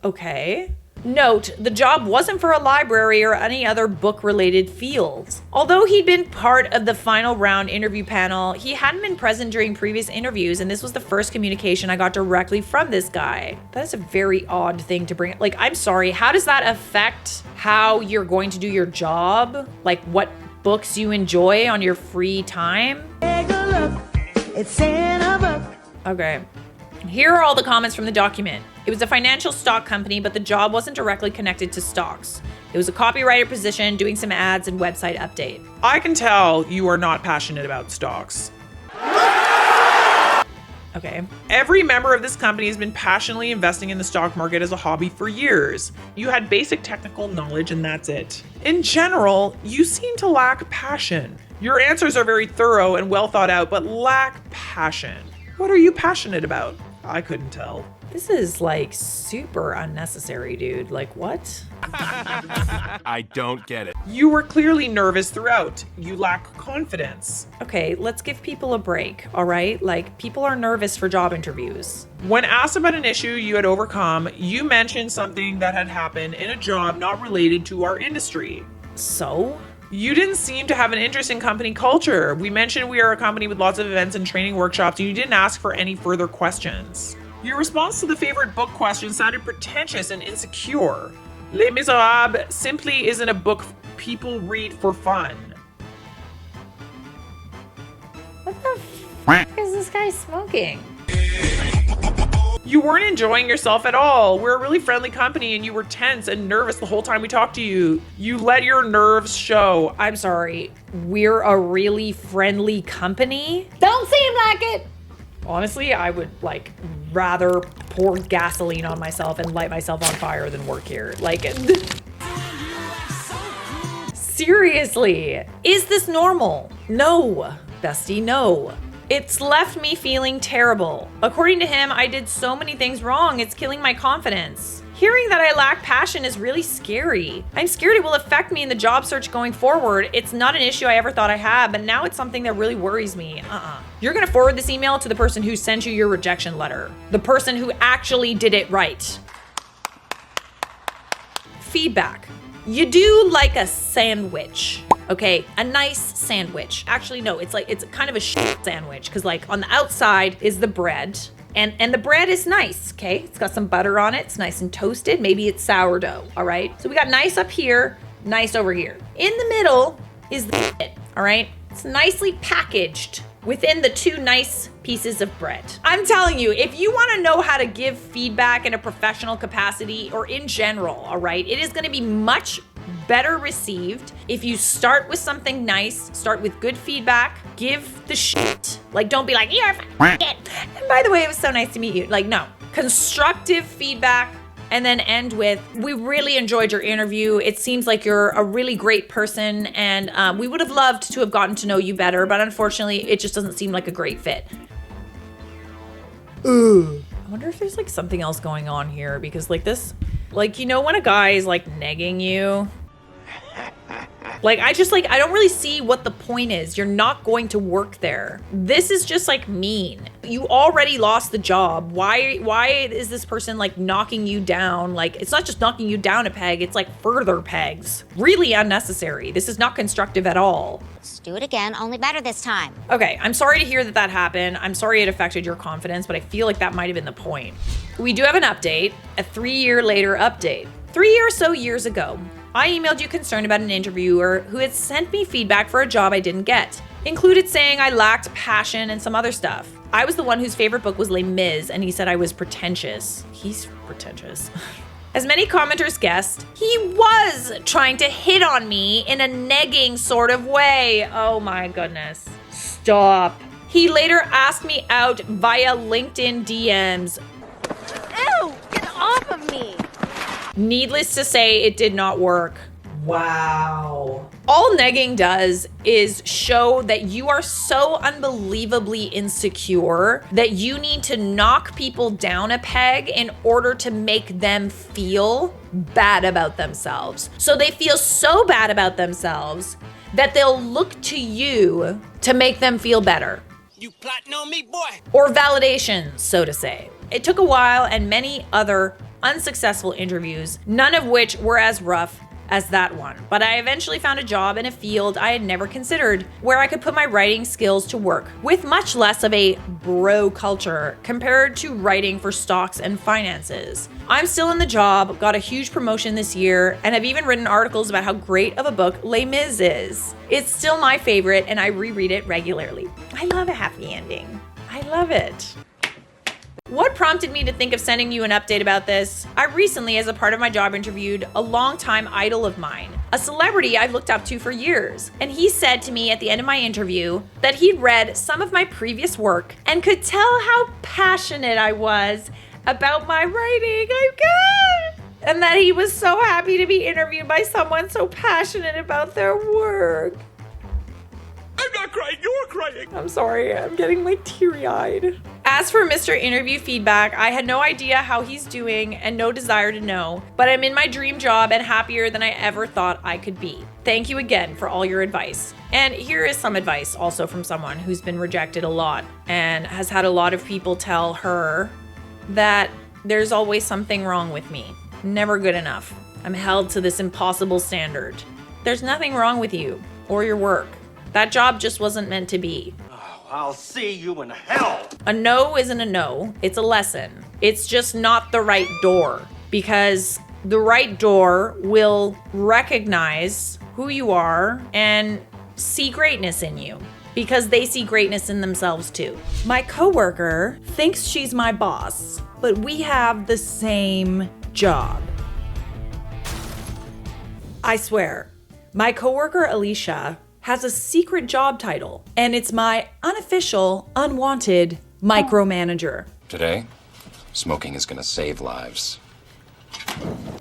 Okay. Note, the job wasn't for a library or any other book-related field. Although he'd been part of the final round interview panel, he hadn't been present during previous interviews, and this was the first communication I got directly from this guy. That is a very odd thing to bring. Like, I'm sorry, how does that affect how you're going to do your job? Like, what books you enjoy on your free time? Take a look. It's in a book. Okay. Here are all the comments from the document. It was a financial stock company, but the job wasn't directly connected to stocks. It was a copywriter position doing some ads and website update. I can tell you are not passionate about stocks. Okay. Every member of this company has been passionately investing in the stock market as a hobby for years. You had basic technical knowledge and that's it. In general, you seem to lack passion. Your answers are very thorough and well thought out, but lack passion. What are you passionate about? I couldn't tell. This is like super unnecessary, dude. Like, what? I don't get it. You were clearly nervous throughout. You lack confidence. Okay, let's give people a break, all right? Like, people are nervous for job interviews. When asked about an issue you had overcome, you mentioned something that had happened in a job not related to our industry. So? You didn't seem to have an interest in company culture. We mentioned we are a company with lots of events and training workshops, and you didn't ask for any further questions. Your response to the favorite book question sounded pretentious and insecure. Les Miserables simply isn't a book people read for fun. What the f*** is this guy smoking? You weren't enjoying yourself at all. We're a really friendly company and you were tense and nervous the whole time we talked to you. You let your nerves show. I'm sorry, we're a really friendly company? Don't seem like it! Honestly, I would like rather pour gasoline on myself and light myself on fire than work here. Like, seriously, is this normal? No, bestie, no. It's left me feeling terrible. According to him, I did so many things wrong, it's killing my confidence. Hearing that I lack passion is really scary. I'm scared it will affect me in the job search going forward. It's not an issue I ever thought I had, but now it's something that really worries me. You're gonna forward this email to the person who sent you your rejection letter. The person who actually did it right. Feedback. You do like a sandwich, okay? A nice sandwich. Actually, no, it's kind of a shit sandwich because like on the outside is the bread and the bread is nice, okay? It's got some butter on it. It's nice and toasted. Maybe it's sourdough, all right? So we got nice up here, nice over here. In the middle is the shit, all right? It's nicely packaged within the two nice pieces of bread. I'm telling you, if you want to know how to give feedback in a professional capacity or in general, all right, it is going to be much better received if you start with something nice, start with good feedback, give the shit. Like, don't be like, you're a shit. And by the way, it was so nice to meet you. Like, no. Constructive feedback. And then end with, we really enjoyed your interview. It seems like you're a really great person and we would have loved to have gotten to know you better, but unfortunately, it just doesn't seem like a great fit. I wonder if there's like something else going on here because like this, like, you know, when a guy is like negging you, like, I don't really see what the point is. You're not going to work there. This is just like mean. You already lost the job. Why is this person like knocking you down? Like, it's not just knocking you down a peg, it's like further pegs. Really unnecessary. This is not constructive at all. Let's do it again, only better this time. Okay, I'm sorry to hear that happened. I'm sorry it affected your confidence, but I feel like that might have been the point. We do have an update, a 3-year later update. 3 or so years ago, I emailed you concerned about an interviewer who had sent me feedback for a job I didn't get. Included saying I lacked passion and some other stuff. I was the one whose favorite book was Les Mis, and he said I was pretentious. He's pretentious. As many commenters guessed, he was trying to hit on me in a negging sort of way. Oh my goodness. Stop. He later asked me out via LinkedIn DMs. Ew! Get off of me! Needless to say, it did not work. Wow. All negging does is show that you are so unbelievably insecure that you need to knock people down a peg in order to make them feel bad about themselves. So they feel so bad about themselves that they'll look to you to make them feel better. You plotting on me, boy? Or validation, so to say. It took a while and many other unsuccessful interviews, none of which were as rough as that one. But I eventually found a job in a field I had never considered, where I could put my writing skills to work, with much less of a bro culture compared to writing for stocks and finances. I'm still in the job, got a huge promotion this year, and have even written articles about how great of a book Les Mis is. It's still my favorite, and I reread it regularly. I love a happy ending. I love it. What prompted me to think of sending you an update about this? I recently, as a part of my job, interviewed a longtime idol of mine, a celebrity I've looked up to for years. And he said to me at the end of my interview that he'd read some of my previous work and could tell how passionate I was about my writing. And that he was so happy to be interviewed by someone so passionate about their work. I'm not crying, you're crying. I'm sorry, I'm getting like teary-eyed. As for Mr. Interview feedback, I had no idea how he's doing and no desire to know, but I'm in my dream job and happier than I ever thought I could be. Thank you again for all your advice. And here is some advice also from someone who's been rejected a lot and has had a lot of people tell her that there's always something wrong with me. Never good enough. I'm held to this impossible standard. There's nothing wrong with you or your work. That job just wasn't meant to be. Oh, I'll see you in hell. A no isn't a no, it's a lesson. It's just not the right door, because the right door will recognize who you are and see greatness in you, because they see greatness in themselves too. My coworker thinks she's my boss, but we have the same job. I swear, my coworker Alicia has a secret job title, and it's my unofficial, unwanted micromanager. Today, smoking is gonna save lives.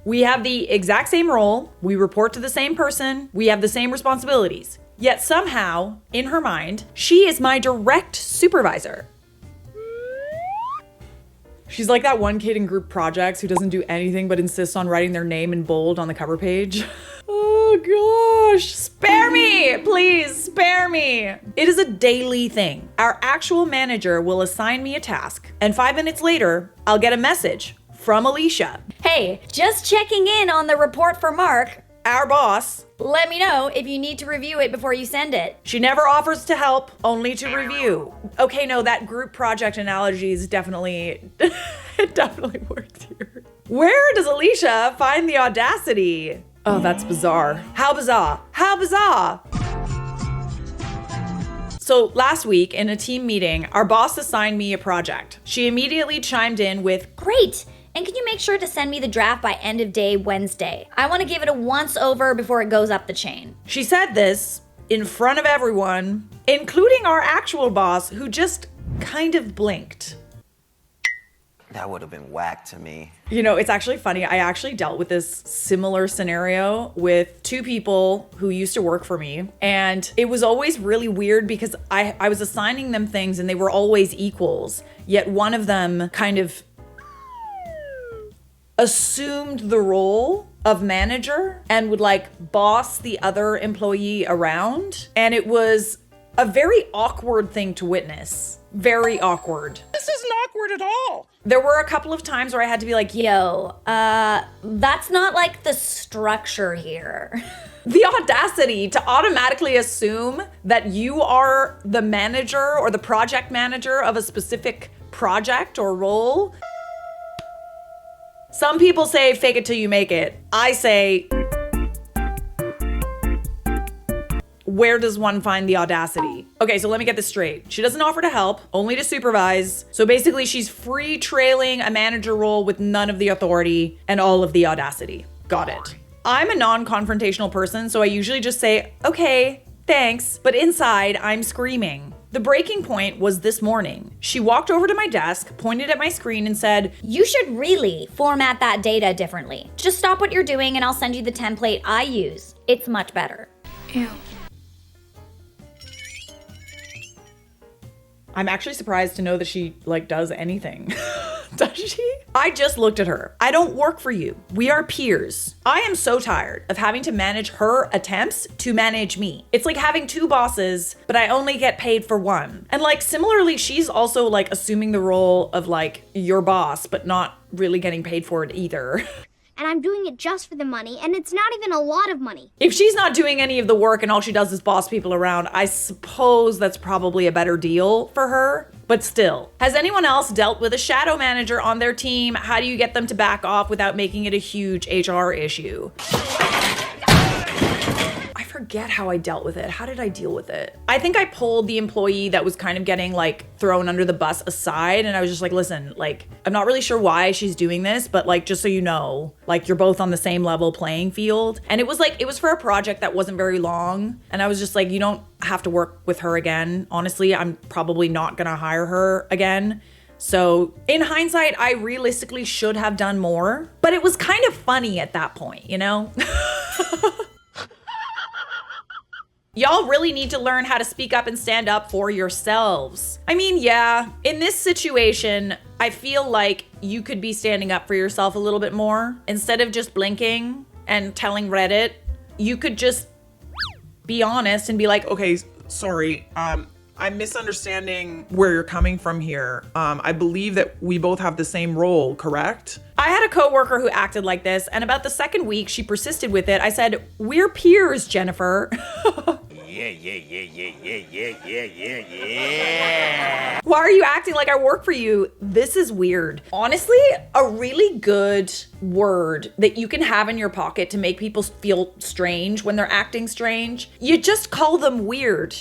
We have the exact same role, we report to the same person, we have the same responsibilities. Yet somehow, in her mind, she is my direct supervisor. She's like that one kid in group projects who doesn't do anything but insists on writing their name in bold on the cover page. Oh gosh, spare me, please spare me. It is a daily thing. Our actual manager will assign me a task, and 5 minutes later, I'll get a message from Alicia. Hey, just checking in on the report for Mark. Our boss. Let me know if you need to review it before you send it. She never offers to help, only to review. Okay, no, that group project analogy is definitely, it definitely works here. Where does Alicia find the audacity? Oh, that's bizarre. How bizarre? How bizarre? So last week in a team meeting, our boss assigned me a project. She immediately chimed in with, "Great. And can you make sure to send me the draft by end of day Wednesday? I want to give it a once over before it goes up the chain." She said this in front of everyone, including our actual boss, who just kind of blinked. That would have been whack to me. You know, it's actually funny. I actually dealt with this similar scenario with 2 people who used to work for me. And it was always really weird because I was assigning them things and they were always equals. Yet one of them kind of assumed the role of manager and would like boss the other employee around. And it was a very awkward thing to witness. Very awkward. This isn't awkward at all. There were a couple of times where I had to be like, yo, that's not like the structure here. The audacity to automatically assume that you are the manager or the project manager of a specific project or role. Some people say fake it till you make it. I say, where does one find the audacity? Okay, so let me get this straight. She doesn't offer to help, only to supervise. So basically she's free trailing a manager role with none of the authority and all of the audacity. Got it. I'm a non-confrontational person, so I usually just say, okay, thanks. But inside, I'm screaming. The breaking point was this morning. She walked over to my desk, pointed at my screen and said, "You should really format that data differently. Just stop what you're doing and I'll send you the template I use. It's much better." Ew. I'm actually surprised to know that she does anything. Does she? I just looked at her. I don't work for you. We are peers. I am so tired of having to manage her attempts to manage me. It's like having 2 bosses, but I only get paid for one. And similarly, she's also assuming the role of your boss, but not really getting paid for it either. And I'm doing it just for the money, and it's not even a lot of money. If she's not doing any of the work and all she does is boss people around, I suppose that's probably a better deal for her. But still, has anyone else dealt with a shadow manager on their team? How do you get them to back off without making it a huge HR issue? I forget how I dealt with it. How did I deal with it? I think I pulled the employee that was kind of getting thrown under the bus aside, and I was just listen, I'm not really sure why she's doing this, but just so you know, you're both on the same level playing field. And it was it was for a project that wasn't very long, and I was just you don't have to work with her again. Honestly, I'm probably not gonna hire her again. So in hindsight, I realistically should have done more, but it was kind of funny at that point, you know? Y'all really need to learn how to speak up and stand up for yourselves. I mean, yeah, in this situation, I feel like you could be standing up for yourself a little bit more. Instead of just blinking and telling Reddit, you could just be honest and be like, okay, sorry, I'm misunderstanding where you're coming from here. I believe that we both have the same role, correct? I had a coworker who acted like this, and about the second week she persisted with it. I said, "We're peers, Jennifer." Yeah. Why are you acting like I work for you? This is weird. Honestly, a really good word that you can have in your pocket to make people feel strange when they're acting strange, you just call them weird.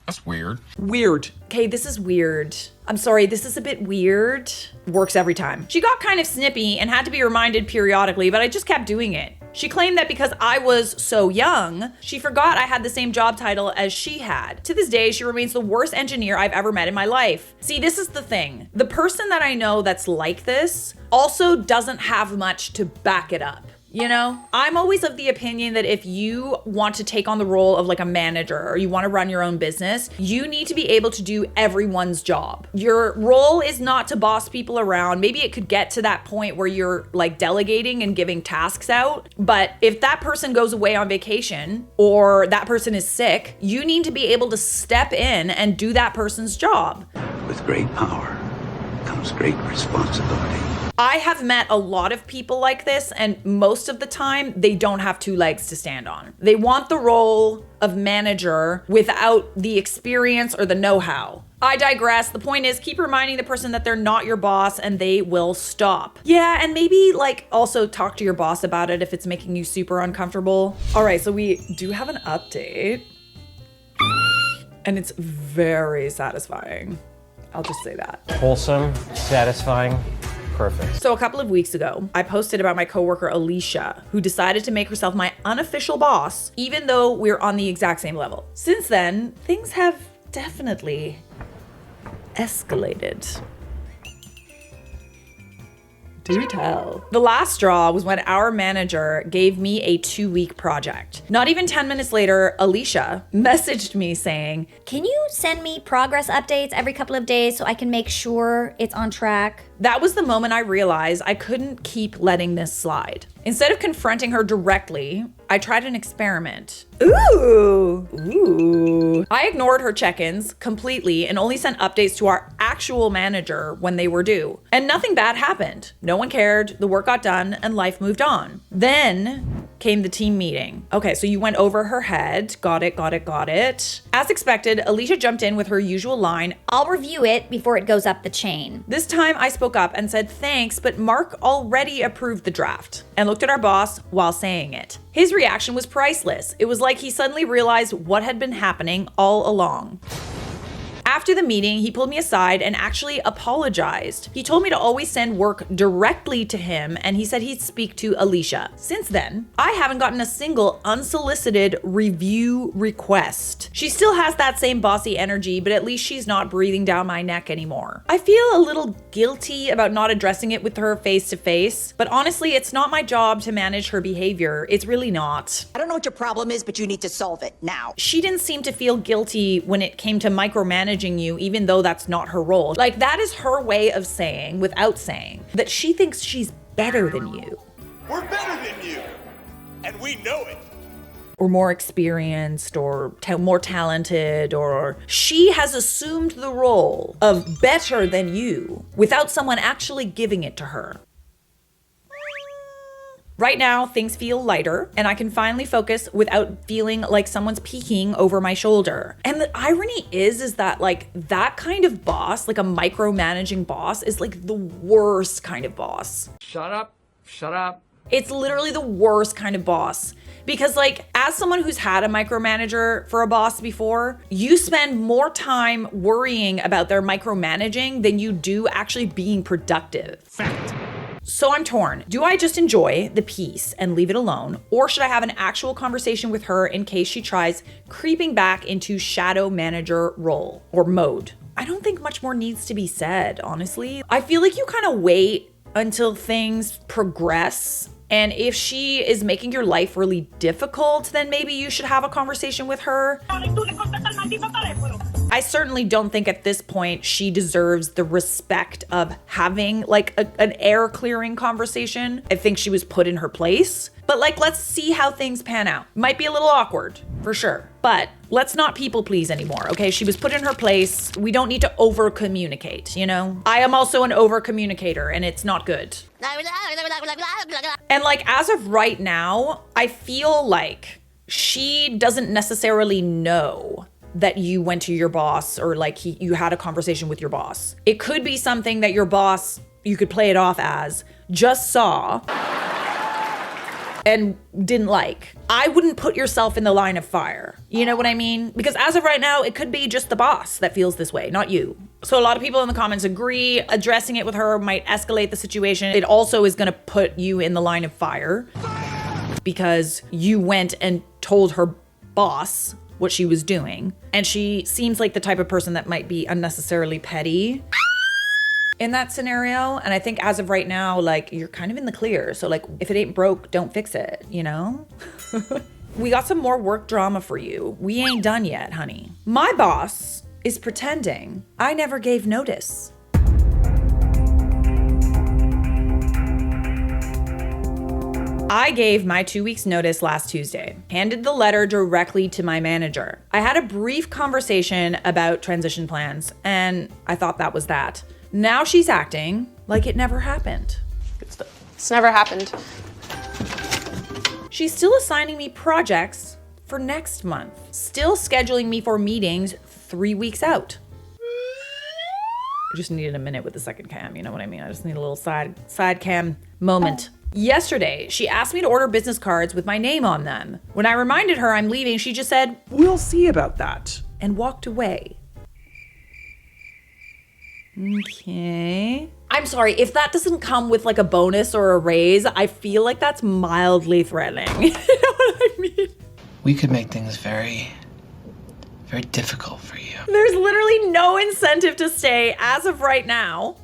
That's weird. Weird. Okay, this is weird. I'm sorry, this is a bit weird. Works every time. She got kind of snippy and had to be reminded periodically, but I just kept doing it. She claimed that because I was so young, she forgot I had the same job title as she had. To this day, she remains the worst engineer I've ever met in my life. See, this is the thing. The person that I know that's like this also doesn't have much to back it up. You know, I'm always of the opinion that if you want to take on the role of like a manager or you want to run your own business, you need to be able to do everyone's job. Your role is not to boss people around. Maybe it could get to that point where you're like delegating and giving tasks out. But if that person goes away on vacation or that person is sick, you need to be able to step in and do that person's job. With great power comes great responsibility. I have met a lot of people like this, and most of the time, they don't have two legs to stand on. They want the role of manager without the experience or the know-how. I digress. The point is, keep reminding the person that they're not your boss and they will stop. Yeah, and maybe like also talk to your boss about it if it's making you super uncomfortable. All right, so we do have an update, and it's very satisfying. I'll just say that. Wholesome, satisfying. Perfect. So a couple of weeks ago, I posted about my coworker Alicia, who decided to make herself my unofficial boss, even though we're on the exact same level. Since then, things have definitely escalated. Do tell. The last straw was when our manager gave me a 2-week project. Not even 10 minutes later, Alicia messaged me saying, "Can you send me progress updates every couple of days so I can make sure it's on track?" That was the moment I realized I couldn't keep letting this slide. Instead of confronting her directly, I tried an experiment. Ooh. I ignored her check-ins completely and only sent updates to our actual manager when they were due. And nothing bad happened. No one cared, the work got done, and life moved on. Then came the team meeting. Okay, so you went over her head. Got it. As expected, Alicia jumped in with her usual line, "I'll review it before it goes up the chain." This time I spoke up and said thanks, but Mark already approved the draft, and looked at our boss while saying it. His reaction was priceless. It was like he suddenly realized what had been happening all along. After the meeting, he pulled me aside and actually apologized. He told me to always send work directly to him, and he said he'd speak to Alicia. Since then, I haven't gotten a single unsolicited review request. She still has that same bossy energy, but at least she's not breathing down my neck anymore. I feel a little guilty about not addressing it with her face to face, but honestly, it's not my job to manage her behavior. It's really not. I don't know what your problem is, but you need to solve it now. She didn't seem to feel guilty when it came to micromanaging you, even though that's not her role. Like, that is her way of saying, without saying, that she thinks she's better than you. We're better than you, and we know it. Or more experienced, or more talented, or she has assumed the role of better than you without someone actually giving it to her. Right now, things feel lighter, and I can finally focus without feeling like someone's peeking over my shoulder. And the irony is that like that kind of boss, like a micromanaging boss, is like the worst kind of boss. Shut up. It's literally the worst kind of boss. Because like, as someone who's had a micromanager for a boss before, you spend more time worrying about their micromanaging than you do actually being productive. Fact. So I'm torn. Do I just enjoy the peace and leave it alone? Or should I have an actual conversation with her in case she tries creeping back into shadow manager role or mode? I don't think much more needs to be said, honestly. I feel like you kind of wait until things progress. And if she is making your life really difficult, then maybe you should have a conversation with her. I certainly don't think at this point she deserves the respect of having like an air clearing conversation. I think she was put in her place. But like, let's see how things pan out. Might be a little awkward, for sure. But let's not people please anymore, okay? She was put in her place. We don't need to over communicate, you know? I am also an over communicator, and it's not good. And like, as of right now, I feel like she doesn't necessarily know that you went to your boss or like you had a conversation with your boss. It could be something that your boss, you could play it off as, just saw and didn't like. I wouldn't put yourself in the line of fire. You know what I mean? Because as of right now, it could be just the boss that feels this way, not you. So a lot of people in the comments agree addressing it with her might escalate the situation. It also is gonna put you in the line of fire because you went and told her boss what she was doing. And she seems like the type of person that might be unnecessarily petty. in that scenario. And I think as of right now, like, you're kind of in the clear. So like, if it ain't broke, don't fix it, you know? We got some more work drama for you. We ain't done yet, honey. My boss is pretending I never gave notice. I gave my 2 weeks notice last Tuesday, handed the letter directly to my manager. I had a brief conversation about transition plans, and I thought that was that. Now she's acting like it never happened. It's never happened. She's still assigning me projects for next month, still scheduling me for meetings 3 weeks out. I just needed a minute with the second cam, you know what I mean? I just need a little side cam moment. Yesterday, she asked me to order business cards with my name on them. When I reminded her I'm leaving, she just said, "We'll see about that," and walked away. Okay. I'm sorry, if that doesn't come with like a bonus or a raise, I feel like that's mildly threatening. You know what I mean? We could make things very, very difficult for you. There's literally no incentive to stay as of right now.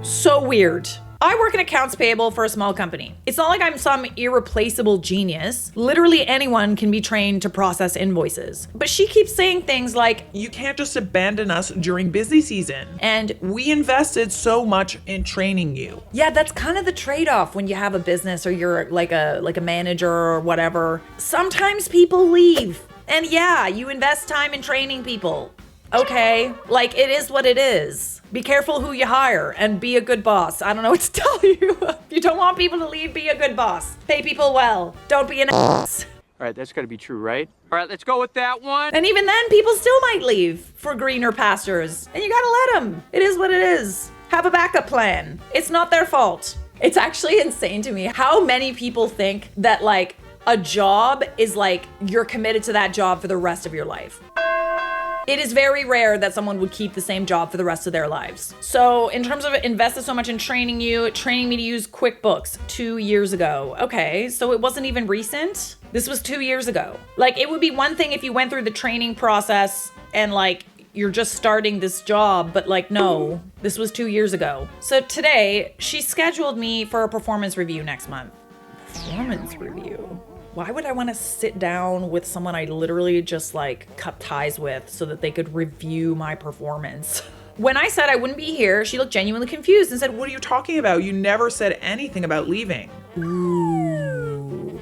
So weird. I work in accounts payable for a small company. It's not like I'm some irreplaceable genius. Literally anyone can be trained to process invoices. But she keeps saying things like, "You can't just abandon us during busy season. And we invested so much in training you." Yeah, that's kind of the trade-off when you have a business or you're like a manager or whatever. Sometimes people leave. And yeah, you invest time in training people. Okay, like it is what it is. Be careful who you hire and be a good boss. I don't know what to tell you. If you don't want people to leave, be a good boss. Pay people well. Don't be an ass. All right, that's gotta be true, right? All right, let's go with that one. And even then, people still might leave for greener pastures. And you gotta let them. It is what it is. Have a backup plan. It's not their fault. It's actually insane to me how many people think that like a job is like you're committed to that job for the rest of your life. It is very rare that someone would keep the same job for the rest of their lives. So in terms of invested so much in training me to use QuickBooks 2 years ago. Okay, so it wasn't even recent. This was 2 years ago. Like it would be one thing if you went through the training process and like you're just starting this job, but like, no, this was 2 years ago. So today she scheduled me for a performance review next month. Performance review? Why would I want to sit down with someone I literally just like cut ties with so that they could review my performance? When I said I wouldn't be here, she looked genuinely confused and said, "What are you talking about? You never said anything about leaving." Ooh.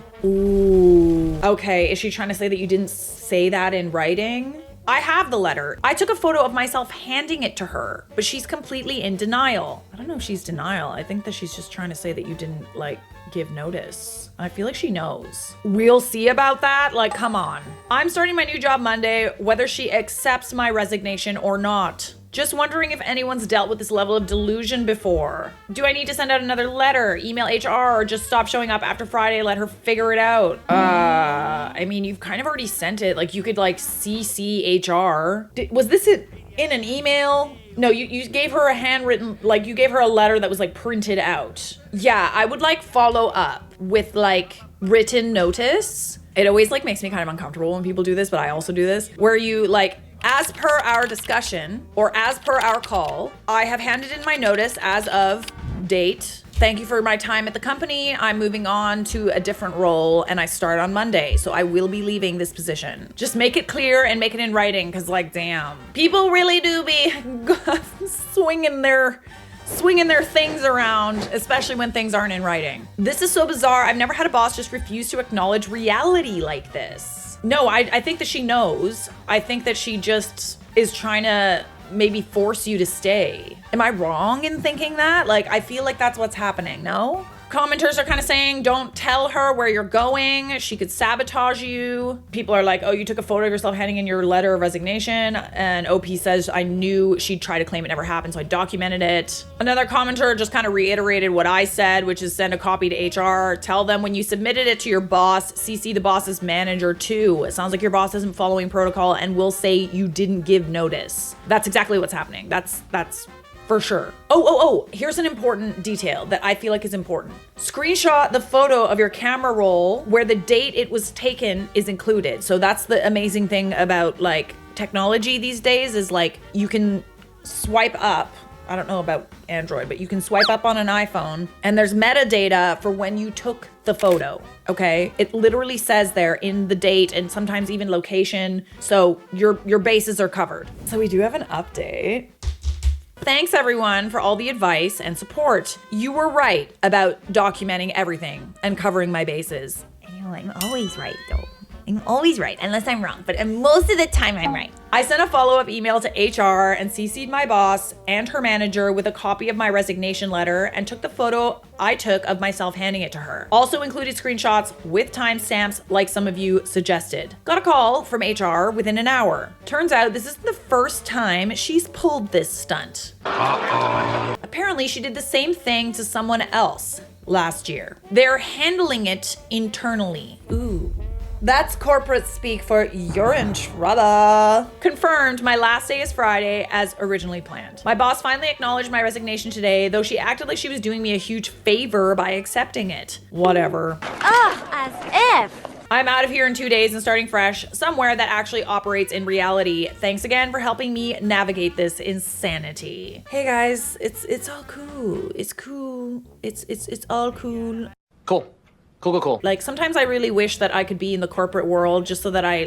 Okay, is she trying to say that you didn't say that in writing? I have the letter. I took a photo of myself handing it to her, but she's completely in denial. I don't know if she's denial. I think that she's just trying to say that you didn't like give notice. I feel like she knows. We'll see about that. Like, come on. I'm starting my new job Monday, whether she accepts my resignation or not. Just wondering if anyone's dealt with this level of delusion before. Do I need to send out another letter, email HR, or just stop showing up after Friday, let her figure it out? I mean, you've kind of already sent it. Like, you could like CC HR. Was this it in an email? No, you gave her a handwritten, like you gave her a letter that was like printed out. Yeah, I would like follow up with like written notice. It always like makes me kind of uncomfortable when people do this, but I also do this, where you like, as per our discussion or as per our call, I have handed in my notice as of date. Thank you for my time at the company. I'm moving on to a different role and I start on Monday. So I will be leaving this position. Just make it clear and make it in writing, because like, damn, people really do be swinging their things around, especially when things aren't in writing. This is so bizarre. I've never had a boss just refuse to acknowledge reality like this. No, I think that she knows. I think that she just is trying to maybe force you to stay. Am I wrong in thinking that? Like, I feel like that's what's happening, no? Commenters are kind of saying, don't tell her where you're going. She could sabotage you. People are like, oh, you took a photo of yourself handing in your letter of resignation. And OP says, I knew she'd try to claim it never happened, so I documented it. Another commenter just kind of reiterated what I said, which is send a copy to HR. Tell them when you submitted it to your boss, CC the boss's manager too. It sounds like your boss isn't following protocol and will say you didn't give notice. That's exactly what's happening. That's for sure. Oh, here's an important detail that I feel like is important. Screenshot the photo of your camera roll where the date it was taken is included. So that's the amazing thing about like technology these days, is like you can swipe up I don't know about Android, but you can swipe up on an iPhone and there's metadata for when you took the photo, okay? It literally says there in the date and sometimes even location, so your bases are covered. So we do have an update. Thanks everyone for all the advice and support. You were right about documenting everything and covering my bases. I know, I'm always right though. I'm always right, unless I'm wrong, but most of the time I'm right. I sent a follow-up email to HR and CC'd my boss and her manager with a copy of my resignation letter and took the photo I took of myself handing it to her. Also included screenshots with timestamps like some of you suggested. Got a call from HR within an hour. Turns out this isn't the first time she's pulled this stunt. Apparently she did the same thing to someone else last year. They're handling it internally. Ooh. That's corporate speak for you're in trouble. Confirmed, my last day is Friday as originally planned. My boss finally acknowledged my resignation today, though she acted like she was doing me a huge favor by accepting it. Whatever. Ugh, as if. I'm out of here in 2 days and starting fresh somewhere that actually operates in reality. Thanks again for helping me navigate this insanity. Hey guys, it's all cool. It's cool. It's all cool. Cool. Cool. Like, sometimes I really wish that I could be in the corporate world just so that I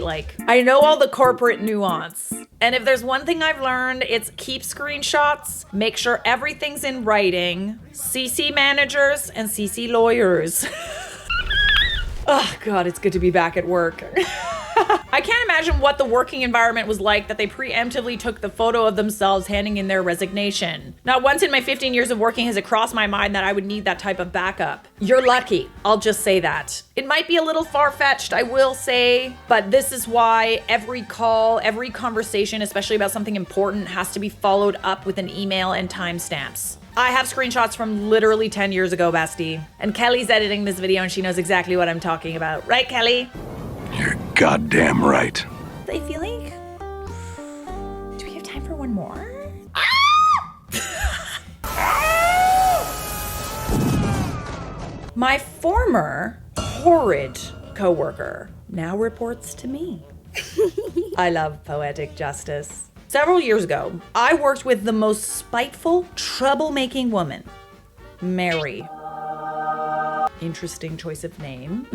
know all the corporate nuance. And if there's one thing I've learned, it's keep screenshots, make sure everything's in writing, CC managers and CC lawyers. Oh God, it's good to be back at work. I can't imagine what the working environment was like that they preemptively took the photo of themselves handing in their resignation. Not once in my 15 years of working has it crossed my mind that I would need that type of backup. You're lucky, I'll just say that. It might be a little far-fetched, I will say, but this is why every call, every conversation, especially about something important, has to be followed up with an email and timestamps. I have screenshots from literally 10 years ago, bestie. And Kelly's editing this video and she knows exactly what I'm talking about. Right, Kelly? You're goddamn right. I feel like... Do we have time for one more? My former horrid coworker now reports to me. I love poetic justice. Several years ago, I worked with the most spiteful, troublemaking woman, Mary. Interesting choice of name.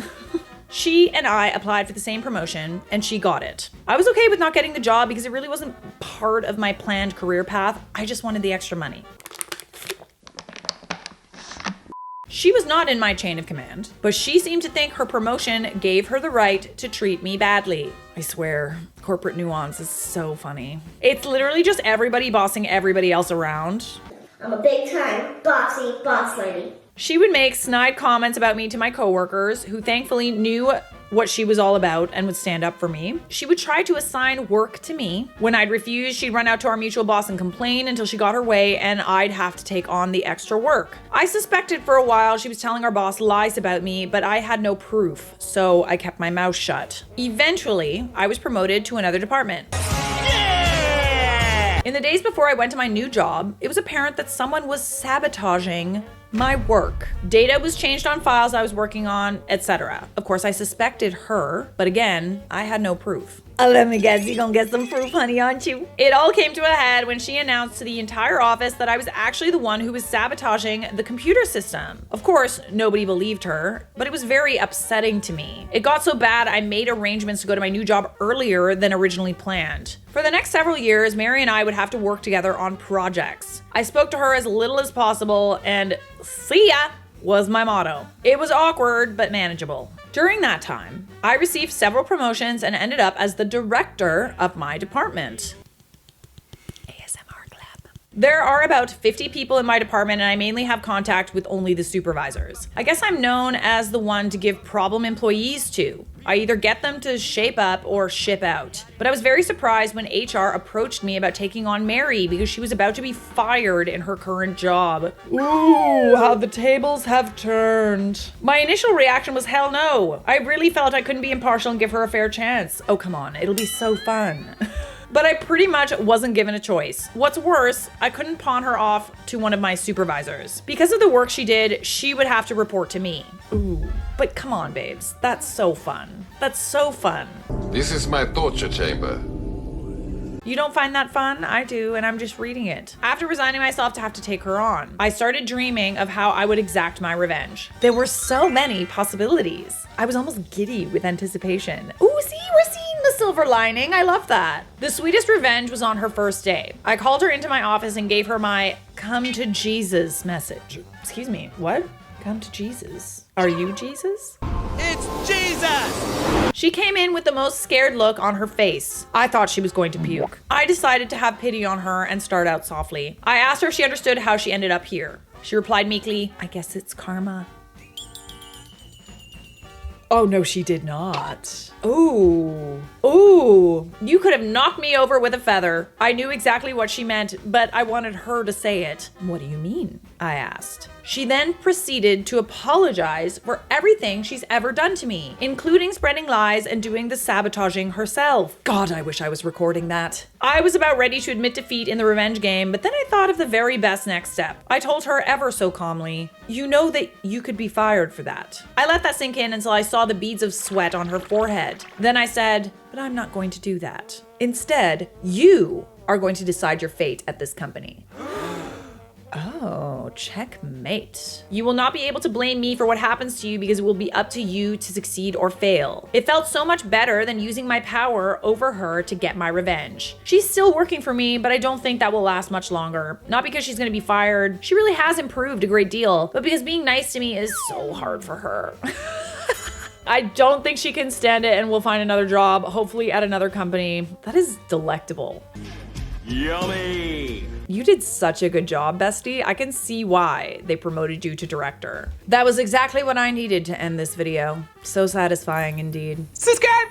She and I applied for the same promotion and she got it. I was okay with not getting the job because it really wasn't part of my planned career path. I just wanted the extra money. She was not in my chain of command, but she seemed to think her promotion gave her the right to treat me badly. I swear, corporate nuance is so funny. It's literally just everybody bossing everybody else around. I'm a big time bossy boss lady. She would make snide comments about me to my coworkers, who thankfully knew what she was all about and would stand up for me. She would try to assign work to me. When I'd refuse, she'd run out to our mutual boss and complain until she got her way and I'd have to take on the extra work. I suspected for a while she was telling our boss lies about me, but I had no proof, so I kept my mouth shut. Eventually, I was promoted to another department. In the days before I went to my new job, it was apparent that someone was sabotaging my work. Data was changed on files I was working on, etc. Of course, I suspected her, but again, I had no proof. Let me guess, you gonna get some proof, honey, aren't you? It all came to a head when she announced to the entire office that I was actually the one who was sabotaging the computer system. Of course, nobody believed her, but it was very upsetting to me. It got so bad, I made arrangements to go to my new job earlier than originally planned. For the next several years, Mary and I would have to work together on projects. I spoke to her as little as possible, and see ya was my motto. It was awkward, but manageable. During that time, I received several promotions and ended up as the director of my department. ASMR clap. There are about 50 people in my department and I mainly have contact with only the supervisors. I guess I'm known as the one to give problem employees to. I either get them to shape up or ship out. But I was very surprised when HR approached me about taking on Mary because she was about to be fired in her current job. Ooh, how the tables have turned. My initial reaction was hell no. I really felt I couldn't be impartial and give her a fair chance. Oh, come on, it'll be so fun. But I pretty much wasn't given a choice. What's worse, I couldn't pawn her off to one of my supervisors. Because of the work she did, she would have to report to me. Ooh, but come on, babes. That's so fun. That's so fun. This is my torture chamber. You don't find that fun? I do, and I'm just reading it. After resigning myself to have to take her on, I started dreaming of how I would exact my revenge. There were so many possibilities. I was almost giddy with anticipation. Ooh, see, we're seeing the silver lining. I love that. The sweetest revenge was on her first day. I called her into my office and gave her my come to Jesus message. Excuse me, what? Come to Jesus. Are you Jesus? It's Jesus! She came in with the most scared look on her face. I thought she was going to puke. I decided to have pity on her and start out softly. I asked her if she understood how she ended up here. She replied meekly, I guess it's karma. Oh, no, she did not. Ooh. Ooh. You could have knocked me over with a feather. I knew exactly what she meant, but I wanted her to say it. What do you mean? I asked. She then proceeded to apologize for everything she's ever done to me, including spreading lies and doing the sabotaging herself. God, I wish I was recording that. I was about ready to admit defeat in the revenge game, but then I thought of the very best next step. I told her ever so calmly, you know that you could be fired for that. I let that sink in until I saw the beads of sweat on her forehead. Then I said, but I'm not going to do that. Instead, you are going to decide your fate at this company. Oh, checkmate. You will not be able to blame me for what happens to you because it will be up to you to succeed or fail. It felt so much better than using my power over her to get my revenge. She's still working for me, but I don't think that will last much longer. Not because she's gonna be fired. She really has improved a great deal, but because being nice to me is so hard for her. I don't think she can stand it and will find another job, hopefully at another company. That is delectable. Yummy! You did such a good job, bestie. I can see why they promoted you to director. That was exactly what I needed to end this video. So satisfying indeed. Subscribe!